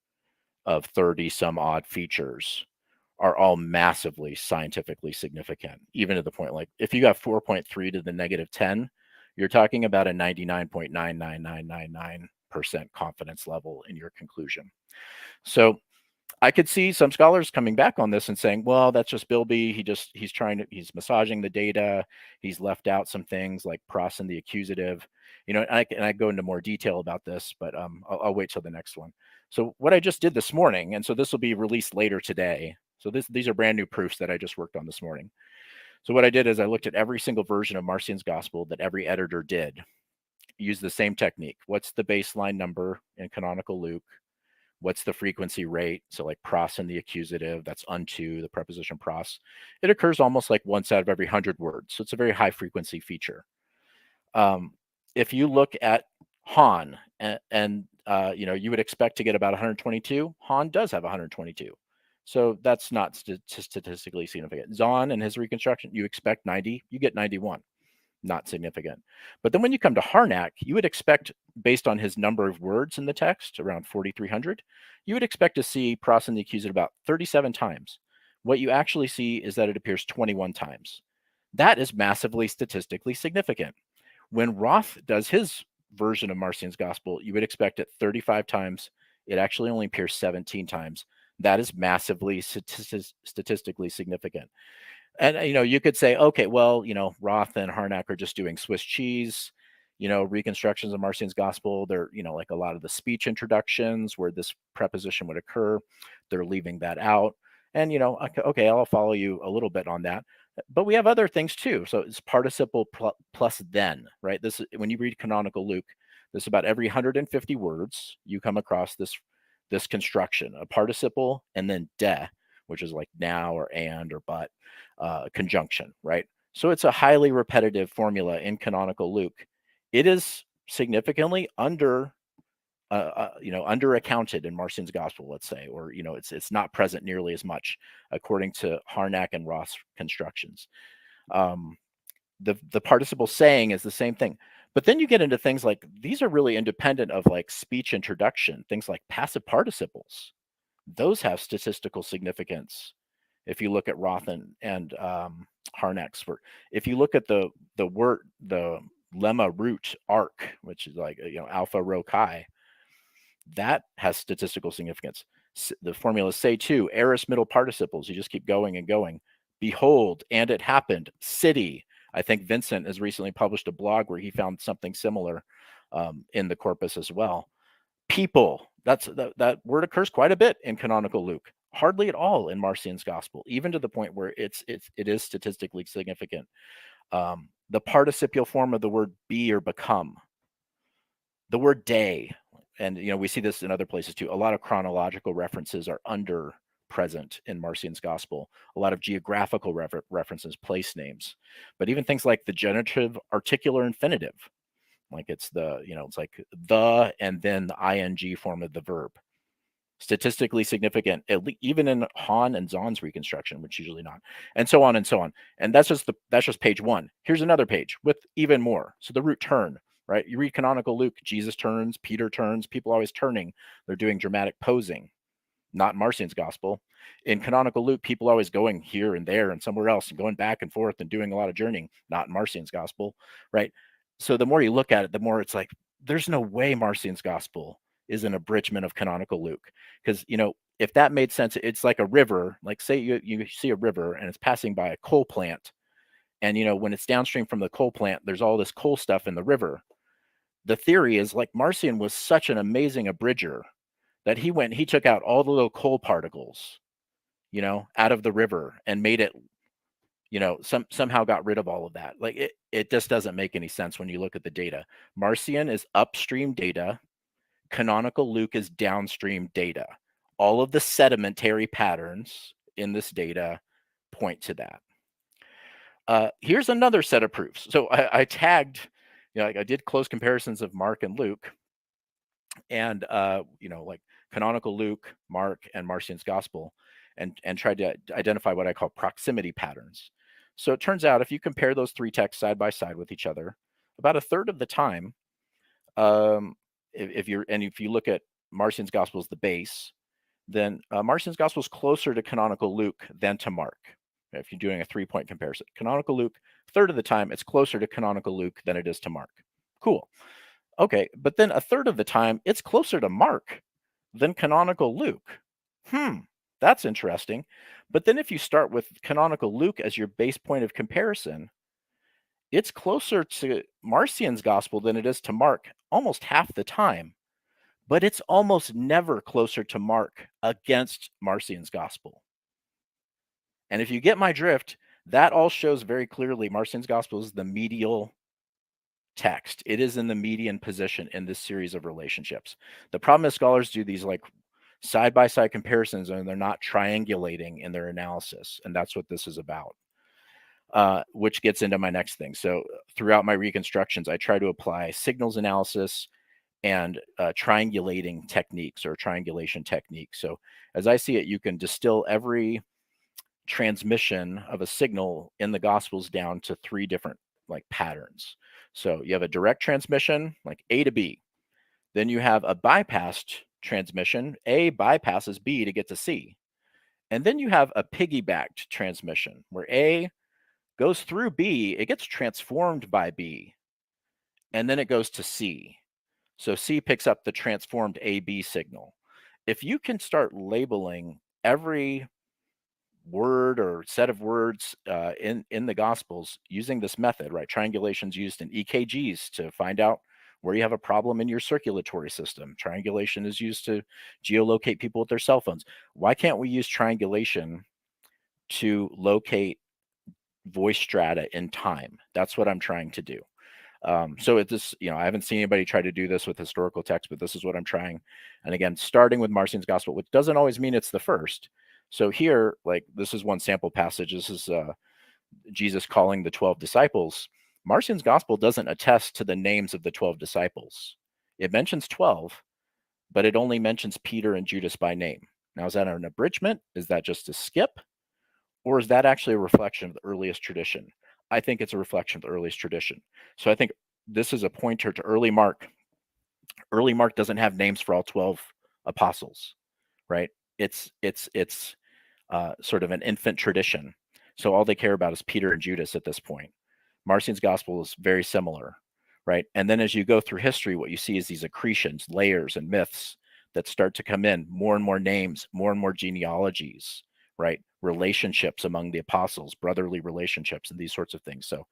of 30 some odd features are all massively scientifically significant, even to the point, like if you got 4.3 to the -10, you're talking about a 99.99999% confidence level in your conclusion. So I could see some scholars coming back on this and saying, well, that's just Bilby. He's massaging the data. He's left out some things like pros and the accusative, and I go into more detail about this, but I'll wait till the next one. So what I just did this morning, and so this will be released later today. So these are brand new proofs that I just worked on this morning. So what I did is I looked at every single version of Marcion's gospel that every editor did, use the same technique. What's the baseline number in canonical Luke? What's the frequency rate? So like pros and the accusative, that's unto, the preposition pros. It occurs almost like once out of every 100 words. So it's a very high frequency feature. If you look at Han, and you would expect to get about 122, Han does have 122. So that's not statistically significant. Zahn and his reconstruction, you expect 90, you get 91. Not significant. But then when you come to Harnack, you would expect, based on his number of words in the text, around 4,300, you would expect to see pros and the accusative about 37 times. What you actually see is that it appears 21 times. That is massively statistically significant. When Roth does his version of Marcion's gospel, you would expect it 35 times. It actually only appears 17 times. That is massively statistically significant. And you could say, okay, well, Roth and Harnack are just doing Swiss cheese, reconstructions of Marcion's gospel. They're, like a lot of the speech introductions where this preposition would occur, they're leaving that out. And okay, I'll follow you a little bit on that. But we have other things too. So it's participle plus then, right? This is when you read canonical Luke, this about every 150 words you come across this construction, a participle and then de, which is like now or and or but, conjunction, right? So it's a highly repetitive formula in canonical Luke. It is significantly under accounted in Marcion's gospel, let's say, or it's not present nearly as much according to Harnack and Ross constructions. The participle saying is the same thing. But then you get into things like, these are really independent of like speech introduction, things like passive participles. Those have statistical significance. If you look at Roth and Harnack's work, if you look at the lemma root arc, which is like alpha rho chi, that has statistical significance. The formula say to aorist middle participles, you just keep going and going. Behold, and it happened. City. I think Vincent has recently published a blog where he found something similar in the corpus as well. People, that word occurs quite a bit in canonical Luke, hardly at all in Marcion's gospel, even to the point where it is statistically significant. The participial form of the word be or become, the word day, and we see this in other places too. A lot of chronological references are under present in Marcion's gospel. A lot of geographical references, place names, but even things like the genitive articular infinitive, like it's it's like the and then the ing form of the verb. Statistically significant, even in Han and Zahn's reconstruction, which usually not, and so on and so on. And that's just page one. Here's another page with even more. So the root turn, right? You read canonical Luke, Jesus turns, Peter turns, people always turning. They're doing dramatic posing. Not Marcion's gospel. In canonical Luke, people always going here and there and somewhere else and going back and forth and doing a lot of journeying. Not in Marcion's gospel, right? So the more you look at it, the more it's like, there's no way Marcion's gospel is an abridgment of canonical Luke. Because, if that made sense, it's like a river. Like say you see a river and it's passing by a coal plant. And, when it's downstream from the coal plant, there's all this coal stuff in the river. The theory is like Marcion was such an amazing abridger that he took out all the little coal particles, out of the river and made it, somehow got rid of all of that. Like it just doesn't make any sense when you look at the data. Marcion is upstream data. Canonical Luke is downstream data. All of the sedimentary patterns in this data point to that. Here's another set of proofs. So I tagged like I did close comparisons of Mark and Luke, and like canonical Luke, Mark, and Marcion's Gospel, and tried to identify what I call proximity patterns. So it turns out if you compare those three texts side by side with each other, about a third of the time, if you look at Marcion's Gospel as the base, then Marcion's Gospel is closer to canonical Luke than to Mark. If you're doing a 3-point comparison, canonical Luke, third of the time, it's closer to canonical Luke than it is to Mark. Cool. Okay, but then a third of the time, it's closer to Mark than canonical Luke. That's interesting. But then if you start with canonical Luke as your base point of comparison, it's closer to Marcion's Gospel than it is to Mark almost half the time. But it's almost never closer to Mark against Marcion's Gospel. And if you get my drift, that all shows very clearly Marcion's Gospel is the medial text. It is in the median position in this series of relationships. The problem is scholars do these like side-by-side comparisons and they're not triangulating in their analysis. And that's what this is about, which gets into my next thing. So throughout my reconstructions, I try to apply signals analysis and triangulating techniques or triangulation techniques. So as I see it, you can distill every transmission of a signal in the Gospels down to 3 different like patterns. So you have a direct transmission, like A to B. Then you have a bypassed transmission. A bypasses B to get to C. And then you have a piggybacked transmission where A goes through B, it gets transformed by B, and then it goes to C. So C picks up the transformed AB signal. If you can start labeling every word or set of words in the Gospels using this method, right? Triangulation is used in EKGs to find out where you have a problem in your circulatory system. Triangulation is used to geolocate people with their cell phones. Why can't we use triangulation to locate voice strata in time? That's what I'm trying to do. So it this, I haven't seen anybody try to do this with historical text, but this is what I'm trying. And again, starting with Marcion's Gospel, which doesn't always mean it's the first. So here, like this is one sample passage. This is Jesus calling the 12 disciples. Marcion's Gospel doesn't attest to the names of the 12 disciples. It mentions 12, but it only mentions Peter and Judas by name. Now, is that an abridgment? Is that just a skip? Or is that actually a reflection of the earliest tradition? I think it's a reflection of the earliest tradition. So I think this is a pointer to early Mark. Early Mark doesn't have names for all 12 apostles, right? It's sort of an infant tradition. So all they care about is Peter and Judas at this point. Marcion's Gospel is very similar, right? And then as you go through history, what you see is these accretions, layers, and myths that start to come in, more and more names, more and more genealogies, right? Relationships among the apostles, brotherly relationships, and these sorts of things. So,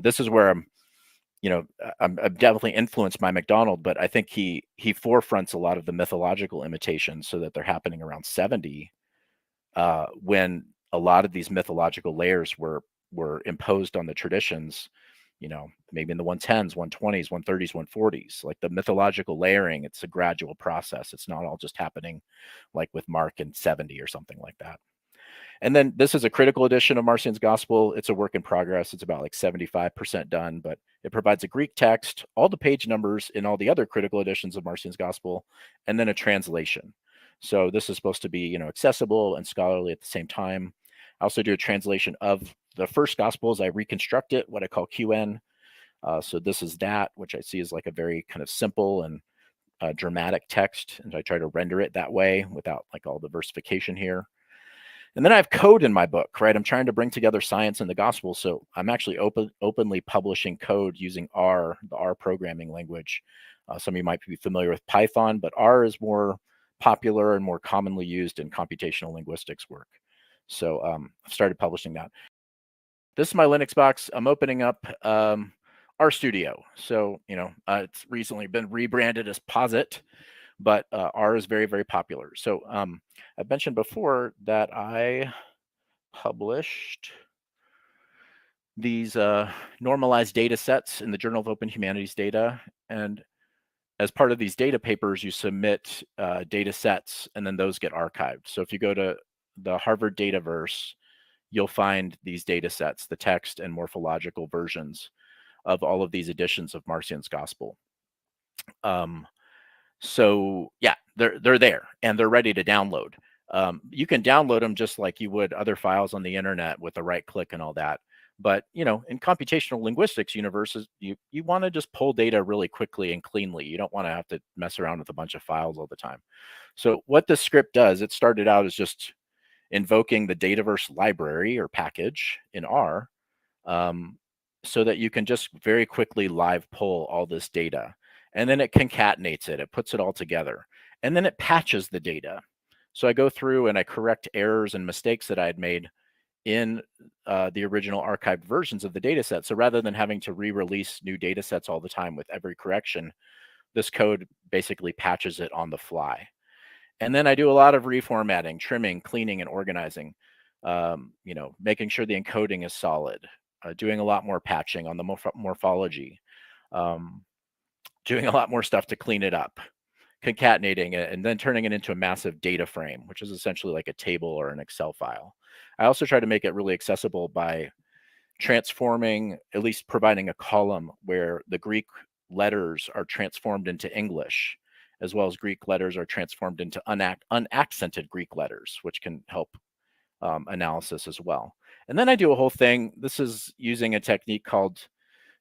this is where I'm definitely influenced by MacDonald, but I think he forefronts a lot of the mythological imitations so that they're happening around 70, when a lot of these mythological layers were imposed on the traditions, maybe in the 110s, 120s, 130s, 140s. Like the mythological layering, it's a gradual process. It's not all just happening like with Mark in 70 or something like that. And then this is a critical edition of Marcion's Gospel. It's a work in progress. It's about like 75% done, but it provides a Greek text, all the page numbers in all the other critical editions of Marcion's Gospel, and then a translation. So this is supposed to be, accessible and scholarly at the same time. I also do a translation of the first Gospels. I reconstruct it, what I call QN. So this is that, which I see as like a very kind of simple and dramatic text, and I try to render it that way without like all the versification here. And then I have code in my book, right? I'm trying to bring together science and the gospel. So I'm actually openly publishing code using R, the R programming language. Some of you might be familiar with Python, but R is more popular and more commonly used in computational linguistics work. So I've started publishing that. This is my Linux box. I'm opening up RStudio. So, it's recently been rebranded as Posit, but R is very, very popular. So I mentioned before that I published these normalized data sets in the Journal of Open Humanities Data. And as part of these data papers, you submit data sets, and then those get archived. So if you go to the Harvard Dataverse, you'll find these data sets, the text and morphological versions of all of these editions of Marcion's Gospel. So yeah, they're there and they're ready to download. You can download them just like you would other files on the internet with a right click and all that. But in computational linguistics universes, you want to just pull data really quickly and cleanly. You don't want to have to mess around with a bunch of files all the time. So what this script does, it started out as just invoking the Dataverse library or package in R, so that you can just very quickly live pull all this data. And then it concatenates it, it puts it all together, and then it patches the data. So I go through and I correct errors and mistakes that I had made in the original archived versions of the data set. So rather than having to re-release new data sets all the time with every correction, this code basically patches it on the fly. And then I do a lot of reformatting, trimming, cleaning, and organizing, making sure the encoding is solid, doing a lot more patching on the morphology, doing a lot more stuff to clean it up, concatenating it, and then turning it into a massive data frame, which is essentially like a table or an Excel file. I also try to make it really accessible by transforming, at least providing a column where the Greek letters are transformed into English, as well as Greek letters are transformed into unaccented Greek letters, which can help analysis as well. And then I do a whole thing. This is using a technique called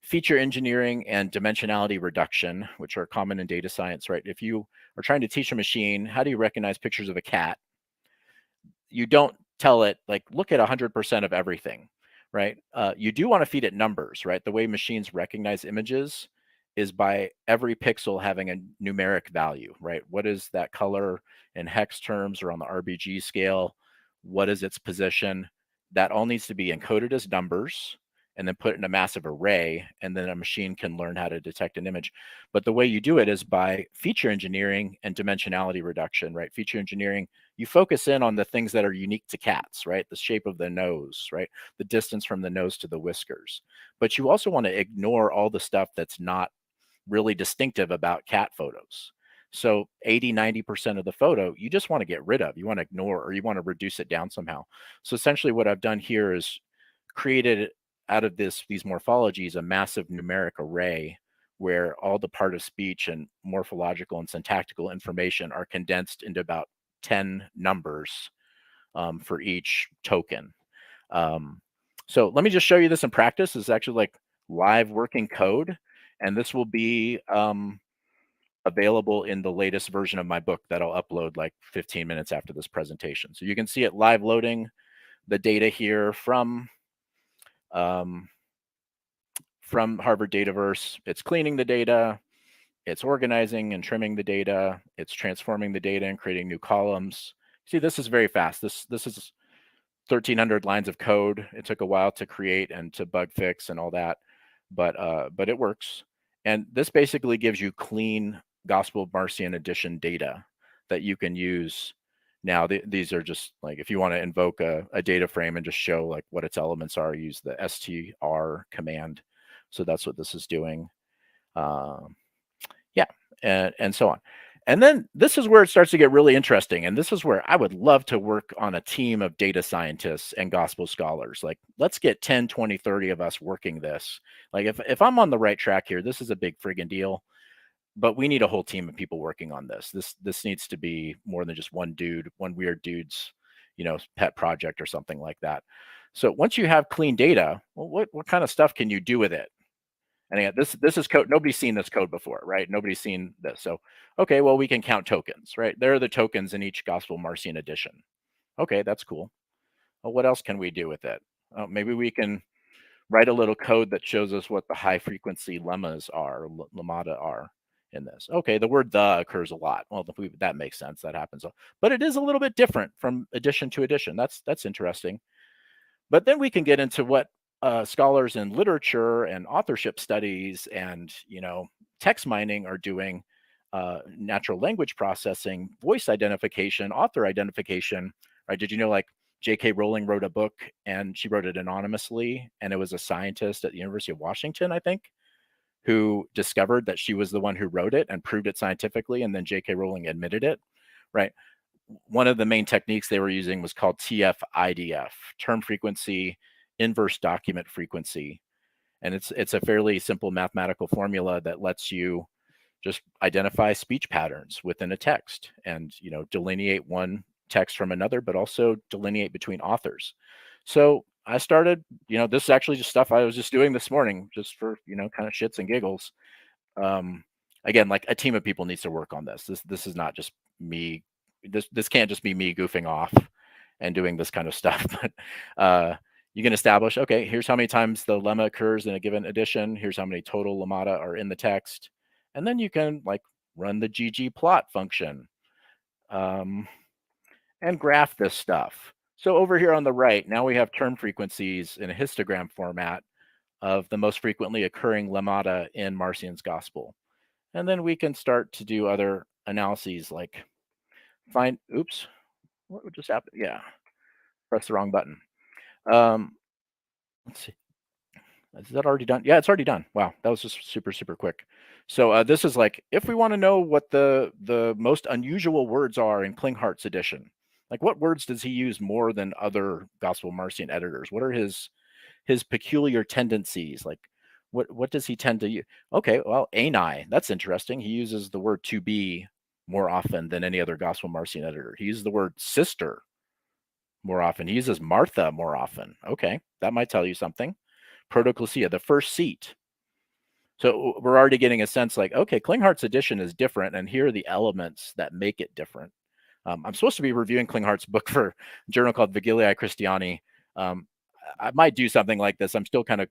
feature engineering and dimensionality reduction, which are common in data science, right? If you are trying to teach a machine, how do you recognize pictures of a cat? You don't tell it like, look at 100% of everything, right? You do want to feed it numbers, right? The way machines recognize images is by every pixel having a numeric value, right? What is that color in hex terms or on the RBG scale? What is its position? That all needs to be encoded as numbers and then put in a massive array, and then a machine can learn how to detect an image. But the way you do it is by feature engineering and dimensionality reduction, right? Feature engineering, you focus in on the things that are unique to cats, right? The shape of the nose, right? The distance from the nose to the whiskers. But you also want to ignore all the stuff that's not really distinctive about cat photos. So 80, 90% of the photo, you just want to get rid of, you want to ignore, or you want to reduce it down somehow. So essentially what I've done here is created out of these morphologies a massive numeric array where all the part of speech and morphological and syntactical information are condensed into about 10 numbers for each token. So let me just show you this in practice. It's actually like live working code, and this will be available in the latest version of my book that I'll upload like 15 minutes after this presentation. So you can see it live loading the data here from Harvard Dataverse. It's cleaning the data, it's organizing and trimming the data, it's transforming the data and creating new columns. See, this is very fast. This is 1,300 lines of code. It took a while to create and to bug fix and all that, but it works. And this basically gives you clean Gospel of Marcion edition data that you can use. Now, these are just like, if you want to invoke a data frame and just show like what its elements are, use the str command. So that's what this is doing. Yeah, and so on. And then this is where it starts to get really interesting. And this is where I would love to work on a team of data scientists and gospel scholars. Like, let's get 10, 20, 30 of us working this. Like, if I'm on the right track here, this is a big friggin' deal. But we need a whole team of people working on this. This needs to be more than just one dude, one weird dude's, pet project or something like that. So once you have clean data, well, what kind of stuff can you do with it? And again, this is code. Nobody's seen this code before, right? Nobody's seen this. So, okay, well, we can count tokens, right? There are the tokens in each Gospel Marcion edition. Okay, that's cool. Well, what else can we do with it? Maybe we can write a little code that shows us what the high frequency lemmas are, lemmata are in this. Okay, the word the occurs a lot. Well, that makes sense. That happens. But it is a little bit different from edition to edition. That's interesting. But then we can get into what scholars in literature and authorship studies and text mining are doing, natural language processing, voice identification, author identification. Right? Did you know like J.K. Rowling wrote a book and she wrote it anonymously, and it was a scientist at the University of Washington, I think, who discovered that she was the one who wrote it and proved it scientifically, and then J.K. Rowling admitted it. Right? One of the main techniques they were using was called TF-IDF, term frequency, inverse document frequency. And it's a fairly simple mathematical formula that lets you just identify speech patterns within a text and, delineate one text from another, but also delineate between authors. So I started, this is actually just stuff I was just doing this morning, just for, kind of shits and giggles. um Again, like, a team of people needs to work on this is not just me. This can't just be me goofing off and doing this kind of stuff. But you can establish, okay, here's how many times the lemma occurs in a given edition, here's how many total lemmata are in the text, and then you can, like, run the ggplot function, um, and graph this stuff. So over here on the right, now we have term frequencies in a histogram format of the most frequently occurring lemmata in Marcion's gospel. And then we can start to do other analyses, like find, oops, what would just happen? Yeah, press the wrong button. Let's see. Is that already done? Yeah, it's already done. Wow, that was just super, super quick. So this is like, if we want to know what the most unusual words are in Klinghart's edition, like, what words does he use more than other Gospel Marcion editors? What are his peculiar tendencies? Like, what does he tend to use? Okay, well, anai, that's interesting. He uses the word to be more often than any other Gospel Marcion editor. He uses the word sister more often. He uses Martha more often. Okay, that might tell you something. Protoecclesia, the first seat. So we're already getting a sense, like, okay, Klinghart's edition is different, and here are the elements that make it different. I'm supposed to be reviewing Klinghart's book for a journal called Vigiliae Christiani. Um, I might do something like this. I'm still kind of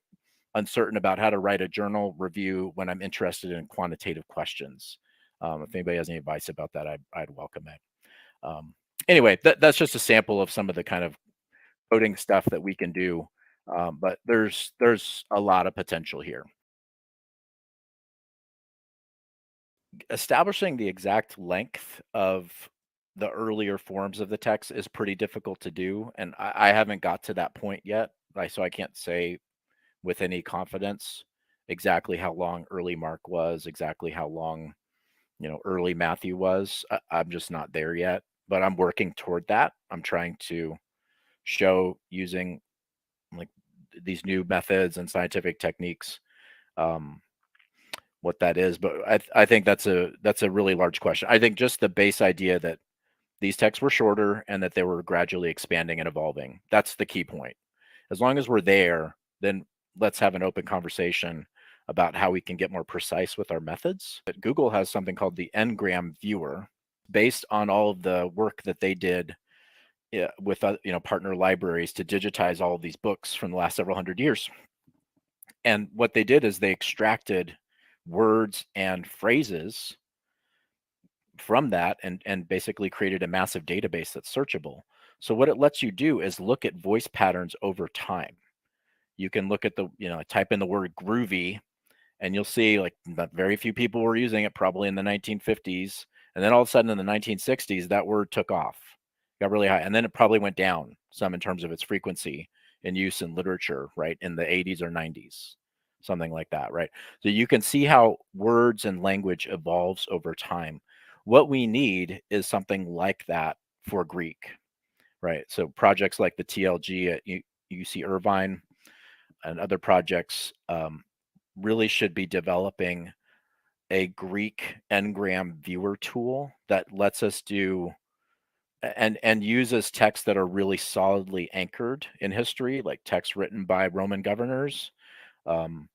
uncertain about how to write a journal review when I'm interested in quantitative questions. If anybody has any advice about that, I'd welcome it. Anyway, that's just a sample of some of the kind of coding stuff that we can do. But there's a lot of potential here. Establishing the exact length of the earlier forms of the text is pretty difficult to do, and I haven't got to that point yet. So I can't say with any confidence exactly how long early Mark was, exactly how long, early Matthew was. I'm just not there yet, but I'm working toward that. I'm trying to show, using, like, these new methods and scientific techniques, um, what that is. But I think that's a really large question. I think just the base idea that these texts were shorter and that they were gradually expanding and evolving. That's the key point. As long as we're there, then let's have an open conversation about how we can get more precise with our methods. But Google has something called the Ngram viewer, based on all of the work that they did, with partner libraries, to digitize all of these books from the last several hundred years. And what they did is they extracted words and phrases from that, and basically created a massive database that's searchable. So what it lets you do is look at voice patterns over time. You can look at type in the word groovy, and you'll see, like, that very few people were using it probably in the 1950s, and then all of a sudden in the 1960s that word took off, got really high, and then it probably went down some in terms of its frequency in use in literature, right, in the 80s or 90s, something like that, right? So you can see how words and language evolves over time. What we need is something like that for Greek, right? So projects like the TLG at UC Irvine and other projects, really should be developing a Greek Ngram viewer tool that lets us do and uses texts that are really solidly anchored in history, like texts written by Roman governors, um,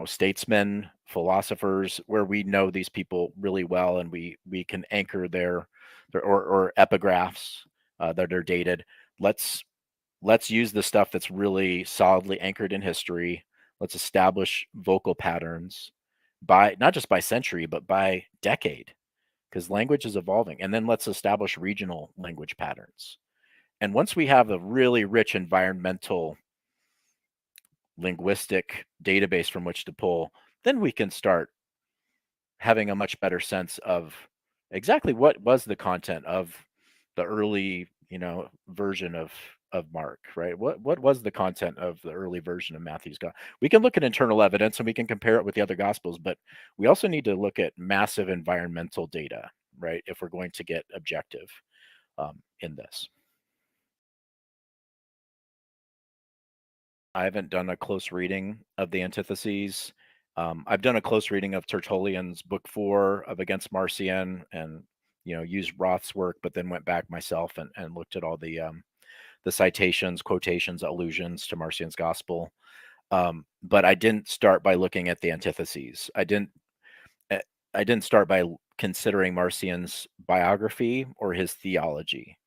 statesmen, philosophers, where we know these people really well, and we can anchor their or epigraphs that are dated. Let's let's use the stuff that's really solidly anchored in history. Let's establish vocal patterns by, not just by century, but by decade, because language is evolving. And then let's establish regional language patterns. And once we have a really rich environmental linguistic database from which to pull, then we can start having a much better sense of exactly what was the content of the early, version of Mark, right? What was the content of the early version of Matthew's gospel? We can look at internal evidence and we can compare it with the other gospels, but we also need to look at massive environmental data, right, if we're going to get objective, in this. I haven't done a close reading of the antitheses. I've done a close reading of Tertullian's book 4 of Against Marcion, and used Roth's work, but then went back myself and looked at all the citations, quotations, allusions to Marcion's gospel. But I didn't start by looking at the antitheses. eh, I didn't start by considering Marcion's biography or his theology.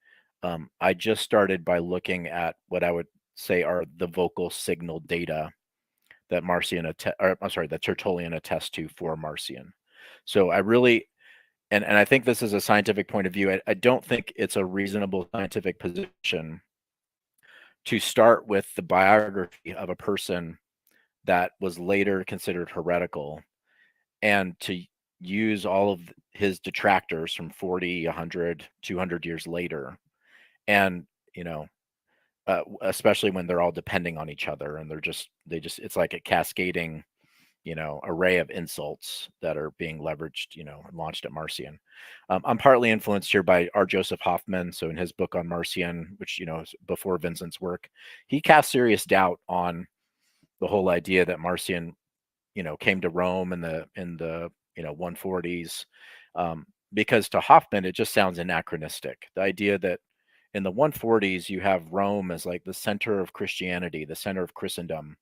I just started by looking at what I would say are the vocal signal data that that Tertullian attests to for Marcion. So I really, and I think this is a scientific point of view. I don't think it's a reasonable scientific position to start with the biography of a person that was later considered heretical and to use all of his detractors from 40, 100, 200 years later. And, you know, especially when they're all depending on each other and it's like a cascading, array of insults that are being leveraged, and launched at Marcion. I'm partly influenced here by R. Joseph Hoffman. So in his book on Marcion, which, is before Vincent's work, he cast serious doubt on the whole idea that Marcion, came to Rome in the 140s, because to Hoffman it just sounds anachronistic. The idea that in the 140s you have Rome as like the center of Christianity, the center of Christendom,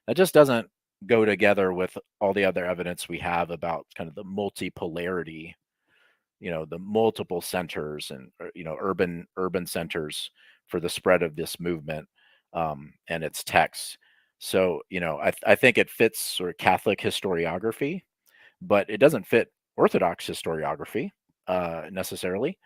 that just doesn't go together with all the other evidence we have about kind of the multipolarity, the multiple centers and urban centers for the spread of this movement, and its texts. So I think it fits sort of Catholic historiography, but it doesn't fit Orthodox historiography necessarily,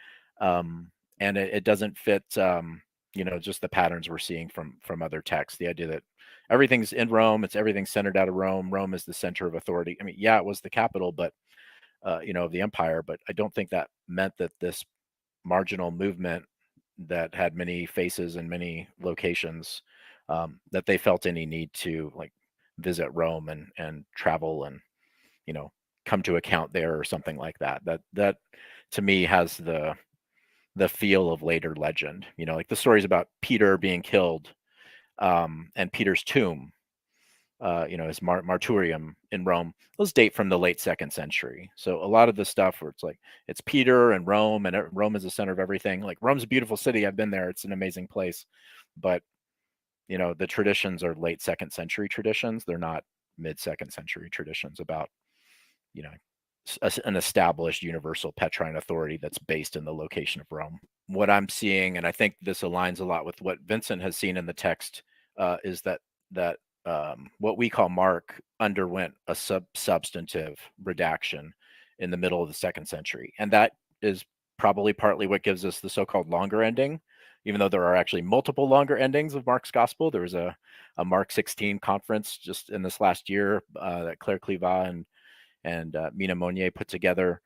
and it doesn't fit just the patterns we're seeing from other texts. The idea that everything's in Rome, everything's centered out of Rome. Rome is the center of authority. I mean, yeah, it was the capital, but of the empire. But I don't think that meant that this marginal movement that had many faces and many locations, that they felt any need to like visit Rome and travel and you know come to account there or something like that. That to me has the feel of later legend. Like the stories about Peter being killed, and Peter's tomb, his martyrium in Rome, those date from the late 2nd century. So a lot of the stuff where it's Peter and Rome, and Rome is the center of everything. Like Rome's a beautiful city. I've been there. It's an amazing place. But, the traditions are late 2nd century traditions. They're not mid 2nd century traditions about, you know, an established universal Petrine authority that's based in the location of Rome. What I'm seeing, and I think this aligns a lot with what Vincent has seen in the text, is that what we call Mark underwent a substantive redaction in the middle of the 2nd century, and that is probably partly what gives us the so-called longer ending, even though there are actually multiple longer endings of Mark's gospel. There was a Mark 16 conference just in this last year that Claire Clivat and Mina Monnier put together,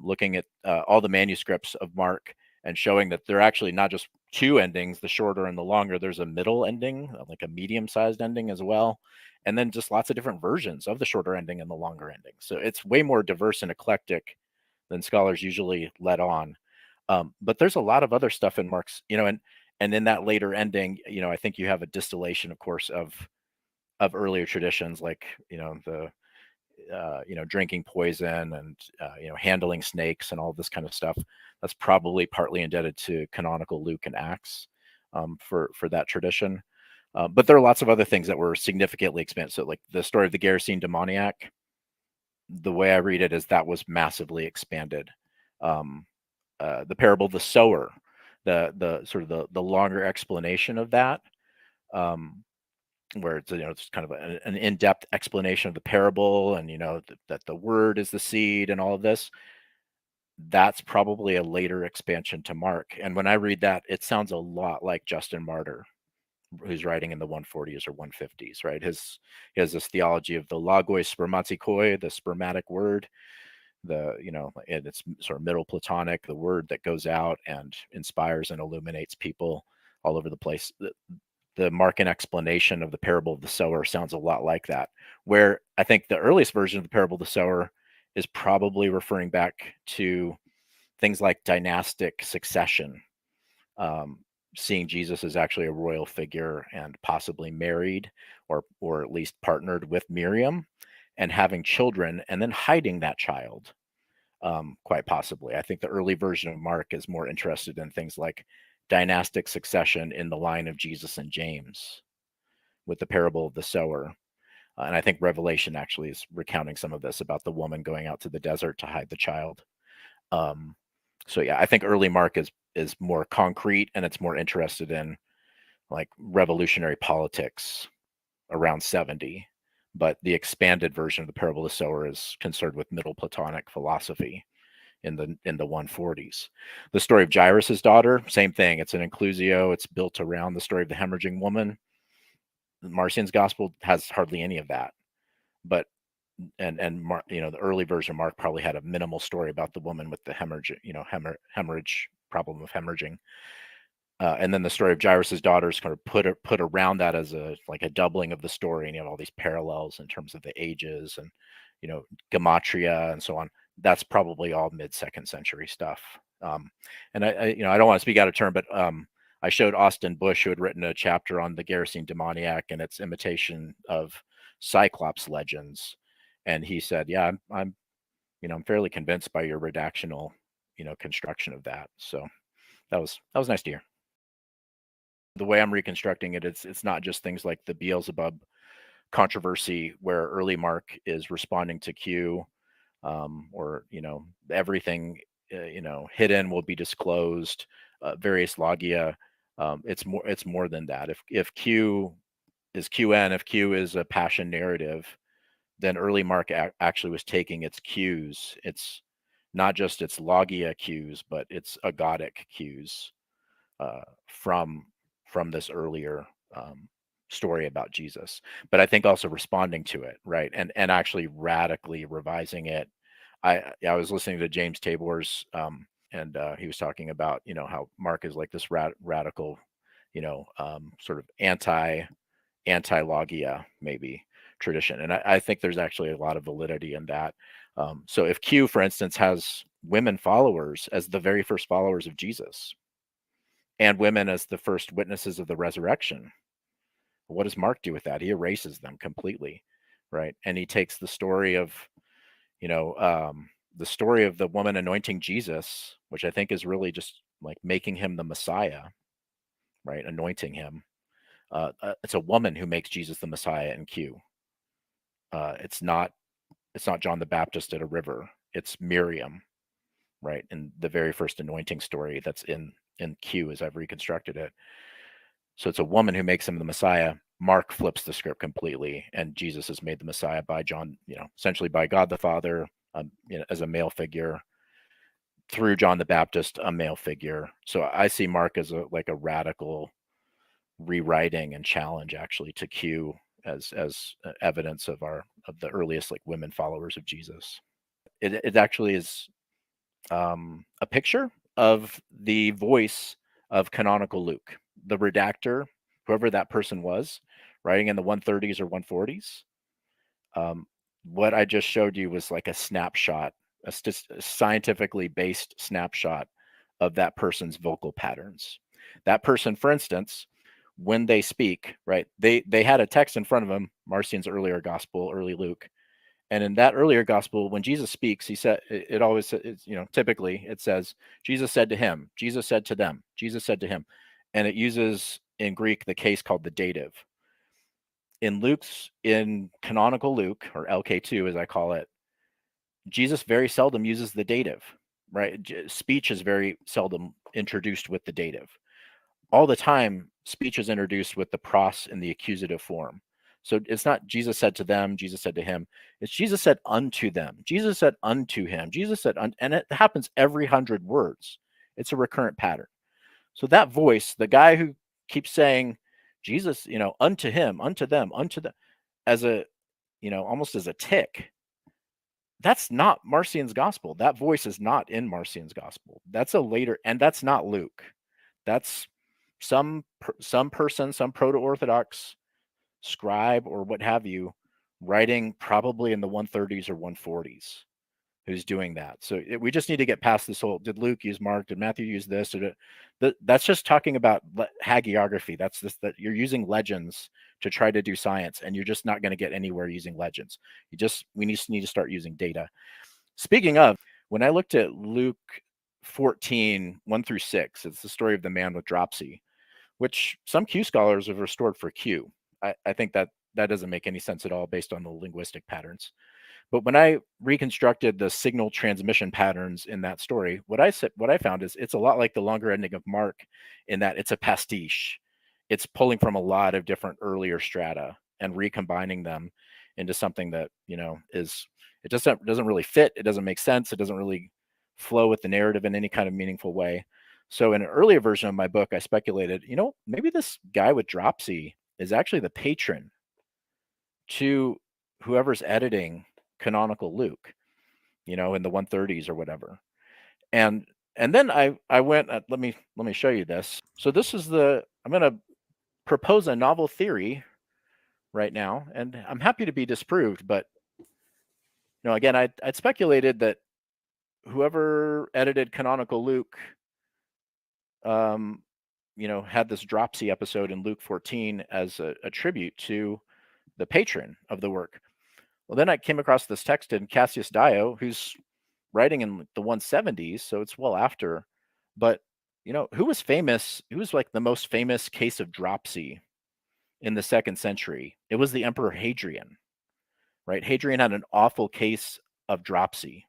looking at all the manuscripts of Mark and showing that there are actually not just two endings, the shorter and the longer. There's a middle ending, like a medium-sized ending as well, and then just lots of different versions of the shorter ending and the longer ending. So it's way more diverse and eclectic than scholars usually let on. But there's a lot of other stuff in Mark's, and in that later ending, I think you have a distillation, of course, of earlier traditions like the drinking poison and handling snakes and all this kind of stuff. That's probably partly indebted to canonical Luke and Acts, for that tradition. But there are lots of other things that were significantly expanded. So, like the story of the Gerasene demoniac, the way I read it is that was massively expanded. The parable of the sower, the sort of the longer explanation of that. Where it's kind of an in-depth explanation of the parable, and that the word is the seed and all of this. That's probably a later expansion to Mark, and when I read that, it sounds a lot like Justin Martyr, who's writing in the 140s or 150s, right? He has this theology of the logoi spermatikoi, the spermatic word, and it's sort of middle Platonic, the word that goes out and inspires and illuminates people all over the place. The Markan explanation of the parable of the sower sounds a lot like that, where I think the earliest version of the parable of the sower is probably referring back to things like dynastic succession, um, seeing Jesus as actually a royal figure and possibly married or at least partnered with Miriam and having children and then hiding that child, quite possibly. I think the early version of Mark is more interested in things like dynastic succession in the line of Jesus and James with the parable of the sower. And I think Revelation actually is recounting some of this about the woman going out to the desert to hide the child. Um, so yeah, I think early Mark is more concrete and it's more interested in like revolutionary politics around 70. But the expanded version of the parable of the sower is concerned with middle Platonic philosophy in the 140s. The story of Jairus's daughter, same thing. It's an inclusio. It's built around the story of the hemorrhaging woman. Marcion's gospel has hardly any of that. But the early version of Mark probably had a minimal story about the woman with the hemorrhage, hemorrhage problem of hemorrhaging. And then the story of Jairus's daughter is kind of put around that as a doubling of the story, and you have all these parallels in terms of the ages and gematria and so on. That's probably all mid-second century stuff. And I don't want to speak out of turn, but I showed Austin Bush, who had written a chapter on the Gerasene demoniac and its imitation of Cyclops legends, and he said, "Yeah, I'm fairly convinced by your redactional, construction of that." So that was nice to hear. The way I'm reconstructing it, it's not just things like the Beelzebub controversy where early Mark is responding to Q, or everything hidden will be disclosed, various logia. It's more than that. If Q is QN, if Q is a passion narrative, then early Mark actually was taking its cues. It's not just its logia cues, but its agodic cues from this earlier story about Jesus. But I think also responding to it, right, and actually radically revising it. I was listening to James Tabor's, and he was talking about how Mark is like this radical, sort of anti-logia maybe tradition, and I think there's actually a lot of validity in that. So if Q, for instance, has women followers as the very first followers of Jesus, and women as the first witnesses of the resurrection, what does Mark do with that? He erases them completely, right? And he takes the story of, the story of the woman anointing Jesus, which I think is really just like making him the Messiah, right? Anointing him. It's a woman who makes Jesus the Messiah in Q. It's not John the Baptist at a river. It's Miriam, right? And the very first anointing story that's in Q as I've reconstructed it. So it's a woman who makes him the Messiah. Mark flips the script completely, and Jesus is made the Messiah by John, essentially by God the Father, as a male figure, through John the Baptist, a male figure. So I see Mark as a radical rewriting and challenge actually to Q as evidence of the earliest women followers of Jesus. It actually is a picture of the voice of canonical Luke, the redactor, whoever that person was, writing in the 130s or 140s. What I just showed you was like a snapshot, a scientifically based snapshot of that person's vocal patterns. That person, for instance, when they speak, right, they had a text in front of them, Marcion's earlier gospel, early Luke. And in that earlier gospel, when Jesus speaks, he said, it always, typically it says, Jesus said to him, Jesus said to them, Jesus said to him. And it uses in Greek the case called the dative. In canonical Luke, or LK2 as I call it, Jesus very seldom uses the dative, right? Speech is very seldom introduced with the dative. All the time, speech is introduced with the pros in the accusative form. So it's not Jesus said to them, Jesus said to him. It's Jesus said unto them. Jesus said unto him. Jesus said, and it happens every 100 words. It's a recurrent pattern. So that voice, the guy who keeps saying, Jesus, unto him, unto them, unto them, as a, almost as a tick, that's not Marcion's gospel. That voice is not in Marcion's gospel. That's a later, and that's not Luke. That's some person, some proto-Orthodox scribe or what have you, writing probably in the 130s or 140s. who's doing that. So we just need to get past this whole, did Luke use Mark? Did Matthew use this? That's just talking about hagiography. That's this, that you're using legends to try to do science, and you're just not going to get anywhere using legends. We just need to start using data. Speaking of, when I looked at Luke 14, 1 through 6, it's the story of the man with dropsy, which some Q scholars have restored for Q. I think that doesn't make any sense at all based on the linguistic patterns. But when I reconstructed the signal transmission patterns in that story, what I found is it's a lot like the longer ending of Mark, in that it's a pastiche. It's pulling from a lot of different earlier strata and recombining them into something that, is, it doesn't really fit. It doesn't make sense. It doesn't really flow with the narrative in any kind of meaningful way. So in an earlier version of my book, I speculated, maybe this guy with dropsy is actually the patron to whoever's editing canonical Luke, in the 130s or whatever. And then I went, let me show you this. So this is I'm going to propose a novel theory right now, and I'm happy to be disproved, but again, I'd speculated that whoever edited canonical Luke had this dropsy episode in Luke 14 as a tribute to the patron of the work. Well, then I came across this text in Cassius Dio, who's writing in the 170s, so it's well after. But who was famous? Who was like the most famous case of dropsy in the 2nd century? It was the Emperor Hadrian, right? Hadrian had an awful case of dropsy,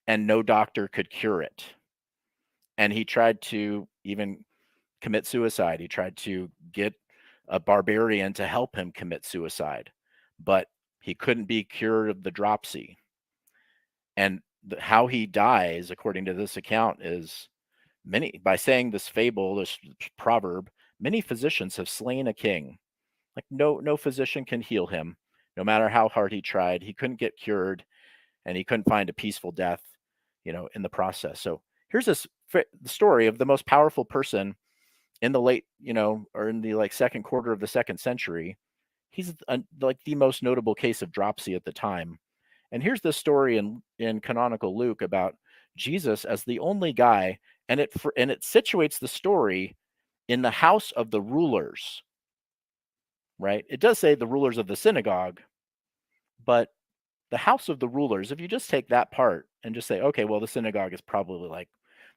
and no doctor could cure it. And he tried to even commit suicide. He tried to get a barbarian to help him commit suicide, but he couldn't be cured of the dropsy. And how he dies, according to this account, is by saying this fable, this proverb, many physicians have slain a king. Like no physician can heal him, no matter how hard he tried. He couldn't get cured, and he couldn't find a peaceful death, in the process. So here's this story of the most powerful person in the late, or in the like 2nd quarter of the 2nd century. He's like the most notable case of dropsy at the time. And here's the story in canonical Luke about Jesus as the only guy, and it situates the story in the house of the rulers, right? It does say the rulers of the synagogue, but the house of the rulers, if you just take that part and just say, okay, well, the synagogue is probably like,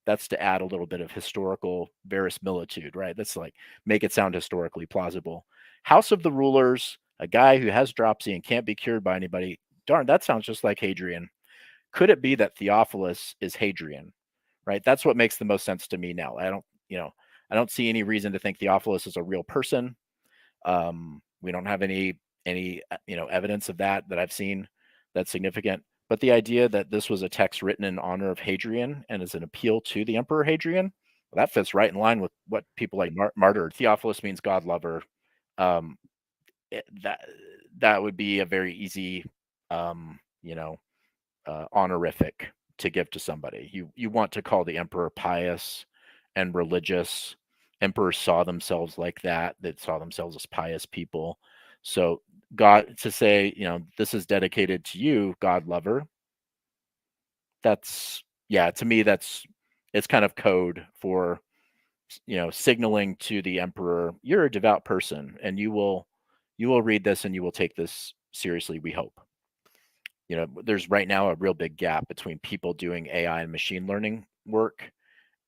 that's to add a little bit of historical verisimilitude, right? That's like, make it sound historically plausible. House of the rulers, a guy who has dropsy and can't be cured by anybody. Darn, that sounds just like Hadrian. Could it be that Theophilus is Hadrian, right? That's what makes the most sense to me now. I don't see any reason to think Theophilus is a real person. We don't have any evidence of that I've seen that's significant. But the idea that this was a text written in honor of Hadrian and is an appeal to the Emperor Hadrian, well, that fits right in line with what people like martyr. Theophilus means God lover. That would be a very easy, honorific to give to somebody. You want to call the emperor pious and religious. Emperors saw themselves like that. They saw themselves as pious people. So God, to say, this is dedicated to you, God lover, that's, to me, it's kind of code for, signaling to the emperor, you're a devout person, and you will read this and you will take this seriously, we hope. There's right now a real big gap between people doing AI and machine learning work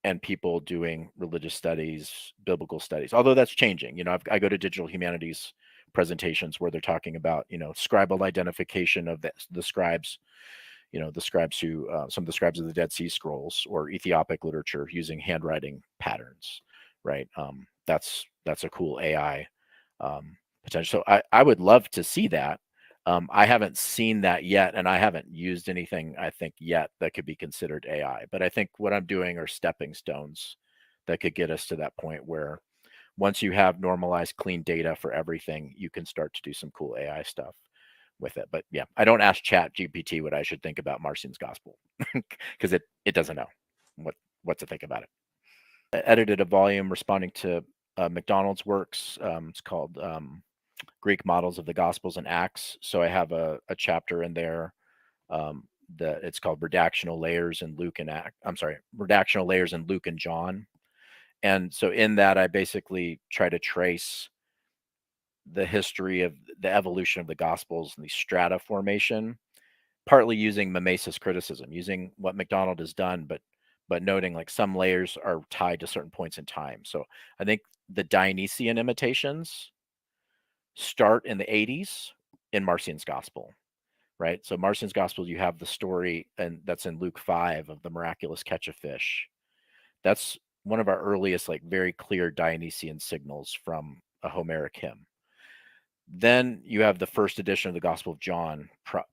and people doing religious studies, biblical studies, although that's changing. I go to digital humanities presentations where they're talking about, scribal identification of the scribes, the scribes who, some of the scribes of the Dead Sea Scrolls or Ethiopic literature using handwriting patterns, right? That's a cool AI potential. So I would love to see that. I haven't seen that yet, and I haven't used anything, I think, yet that could be considered AI. But I think what I'm doing are stepping stones that could get us to that point where once you have normalized, clean data for everything, you can start to do some cool AI stuff with it. But yeah, I don't ask Chat GPT what I should think about Marcion's gospel because it doesn't know what to think about it. I edited a volume responding to McDonald's works. It's called Greek Models of the Gospels and Acts. So I have a chapter in there it's called redactional layers in Luke and redactional layers in Luke and John. And so in that, I basically try to trace the history of the evolution of the Gospels and the strata formation, partly using mimesis criticism, using what MacDonald has done, but noting like some layers are tied to certain points in time. So I think the Dionysian imitations start in the 80s in Marcion's Gospel, right? So Marcion's Gospel, you have the story, and that's in Luke 5 of the miraculous catch of fish. That's one of our earliest, like very clear Dionysian signals from a Homeric hymn. Then you have the first edition of the Gospel of John.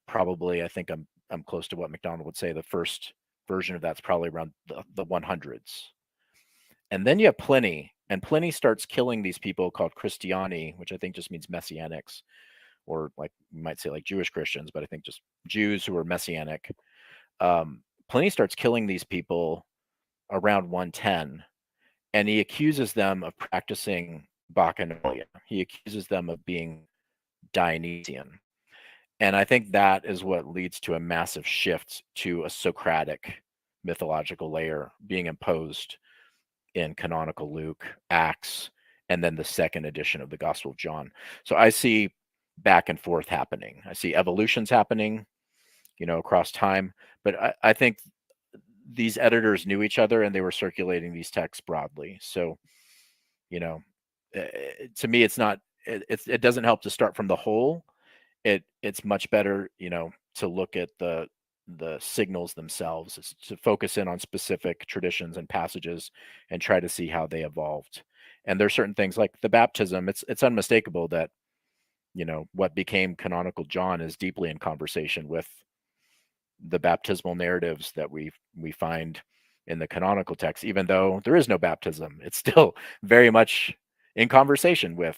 Probably, I think I'm close to what MacDonald would say. The first version of that's probably around the 100s. And then you have Pliny, and Pliny starts killing these people called Christiani, which I think just means messianics, or like you might say like Jewish Christians, but I think just Jews who are messianic. Pliny starts killing these people around 110, and he accuses them of practicing Bacchanalia. He accuses them of being Dionysian. And I think that is what leads to a massive shift to a Socratic mythological layer being imposed in canonical Luke, Acts, and then the second edition of the Gospel of John. So I see back and forth happening. I see evolutions happening, across time. But I think these editors knew each other and they were circulating these texts broadly. So, to me, it's not, it doesn't help to start from the whole. It's much better, to look at the signals themselves, is to focus in on specific traditions and passages and try to see how they evolved. And there's certain things like the baptism. It's unmistakable that what became canonical John is deeply in conversation with the baptismal narratives that we find in the canonical text. Even though there is no baptism, it's still very much in conversation with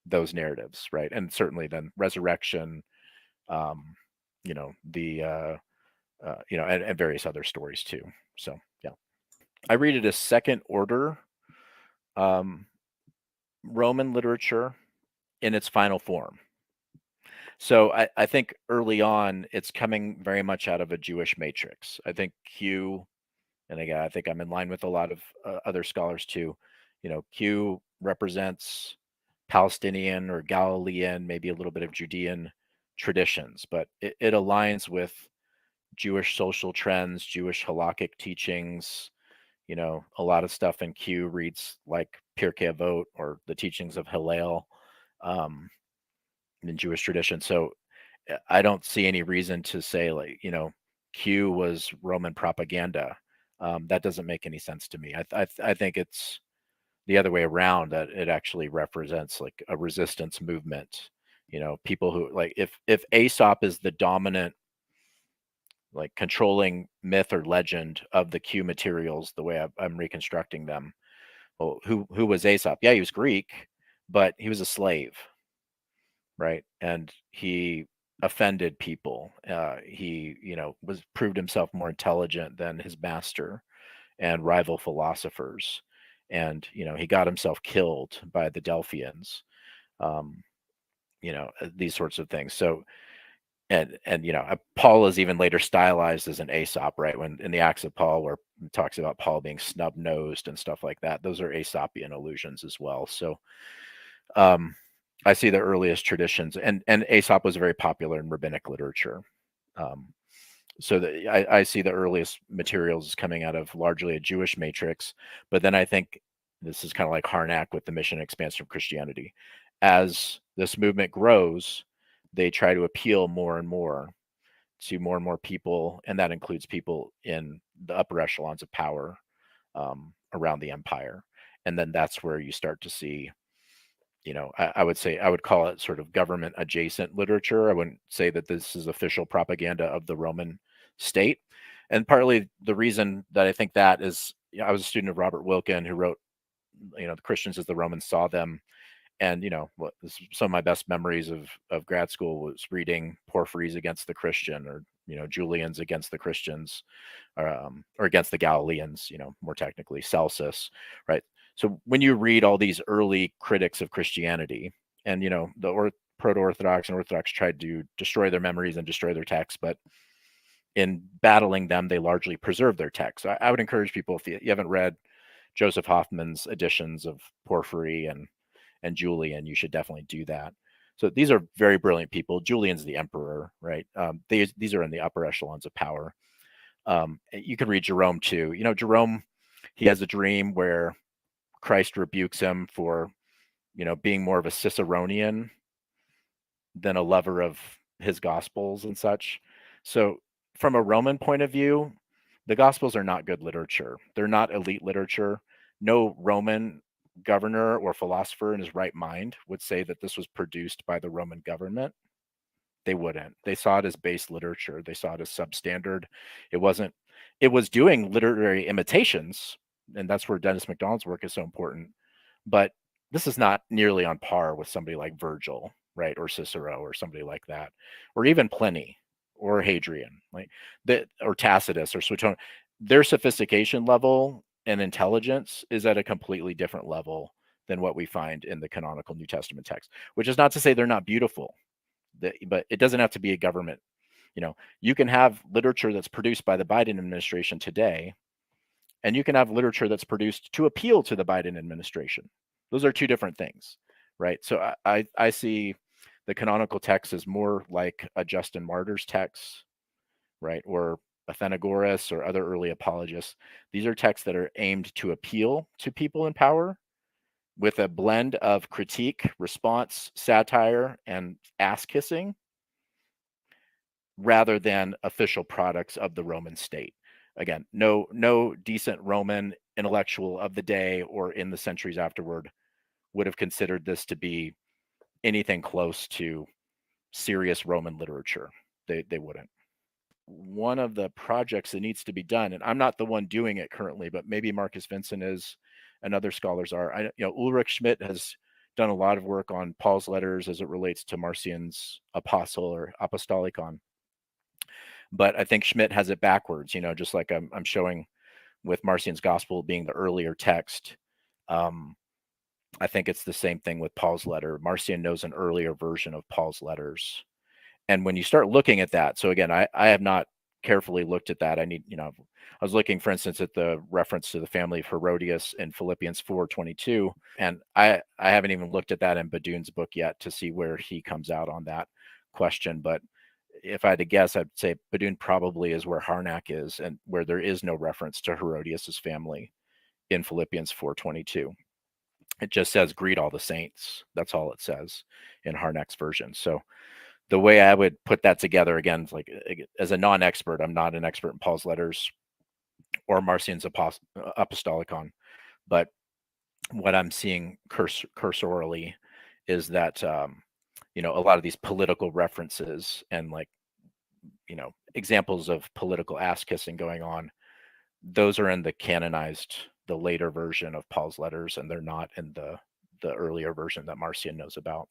those narratives, right? And certainly then resurrection, the and various other stories too. So yeah, I read it as second order um, Roman literature in its final form. So I think early on it's coming very much out of a Jewish matrix. I think Q, and again I think I'm in line with a lot of other scholars too. Q represents Palestinian or Galilean, maybe a little bit of Judean traditions, but it aligns with Jewish social trends, Jewish halakhic teachings. A lot of stuff in Q reads like Pirkei Avot or the teachings of Hillel um, in Jewish tradition. So I don't see any reason to say like, Q was Roman propaganda. That doesn't make any sense to me. I think it's the other way around, that it actually represents like a resistance movement. People who like, if Aesop is the dominant like controlling myth or legend of the Q materials, the way I'm reconstructing them. Well, who was Aesop? Yeah, he was Greek, but he was a slave, right? And he offended people. He, was proved himself more intelligent than his master and rival philosophers, and he got himself killed by the Delphians. Um, these sorts of things. So and Paul is even later stylized as an Aesop, right? When in the Acts of Paul, where it talks about Paul being snub nosed and stuff like that, those are Aesopian allusions as well. So um, I see the earliest traditions, and Aesop was very popular in rabbinic literature. Um, so I see the earliest materials coming out of largely a Jewish matrix, but then I think this is kind of like Harnack with the mission and expansion of Christianity. As this movement grows, they try to appeal more and more people, and that includes people in the upper echelons of power around the empire. And then that's where you start to see, I would say I would call it sort of government adjacent literature. I wouldn't say that this is official propaganda of the Roman state. And partly the reason that I think that is, I was a student of Robert Wilkin, who wrote, the Christians as the Romans saw them. And some of my best memories of grad school was reading Porphyry's against the Christian, or Julian's against the Christians, or against the Galileans, more technically Celsus, right? So when you read all these early critics of Christianity, and the proto-Orthodox and Orthodox tried to destroy their memories and destroy their texts, but in battling them, they largely preserve their text. So I would encourage people, if you haven't read Joseph Hoffman's editions of Porphyry and Julian, you should definitely do that. So these are very brilliant people. Julian's the emperor, right? These are in the upper echelons of power. You can read Jerome too. Jerome, he has a dream where Christ rebukes him for, being more of a Ciceronian than a lover of his gospels and such. So from a Roman point of view, the gospels are not good literature. They're not elite literature. No Roman governor or philosopher in his right mind would say that this was produced by the Roman government. They wouldn't. They saw it as base literature. They saw it as substandard. It wasn't, it was doing literary imitations, and that's where Dennis MacDonald's work is so important. But this is not nearly on par with somebody like Virgil, right? Or Cicero or somebody like that, or even Pliny or Hadrian, like that, or Tacitus or Suetonius. Their sophistication level and intelligence is at a completely different level than what we find in the canonical New Testament text, which is not to say they're not beautiful, but it doesn't have to be a government. You can have literature that's produced by the Biden administration today, and you can have literature that's produced to appeal to the Biden administration. Those are two different things, right? So I see the canonical text as more like a Justin Martyr's text, right? Or Athenagoras or other early apologists. These are texts that are aimed to appeal to people in power with a blend of critique, response, satire, and ass kissing, rather than official products of the Roman state. Again, no decent Roman intellectual of the day or in the centuries afterward would have considered this to be anything close to serious Roman literature. They wouldn't. One of the projects that needs to be done, and I'm not the one doing it currently, but maybe Marcus Vincent is, and other scholars are. Ulrich Schmidt has done a lot of work on Paul's letters as it relates to Marcion's apostle or apostolicon. But I think Schmidt has it backwards, just like I'm showing with Marcion's gospel being the earlier text. I think it's the same thing with Paul's letter. Marcion knows an earlier version of Paul's letters. And when you start looking at that, so again, I have not carefully looked at that. I was looking, for instance, at the reference to the family of Herodias in Philippians 4:22, and I haven't even looked at that in Badoon's book yet to see where he comes out on that question. But if I had to guess, I'd say Badoon probably is where Harnack is, and where there is no reference to Herodias's family in Philippians 4:22. It just says greet all the saints. That's all it says in Harnack's version. So the way I would put that together, again, is like, as a non-expert, I'm not an expert in Paul's letters or Marcion's apostolicon, but what I'm seeing cursorily is that a lot of these political references and examples of political ass kissing going on, those are in the later version of Paul's letters, and they're not in the earlier version that Marcion knows about.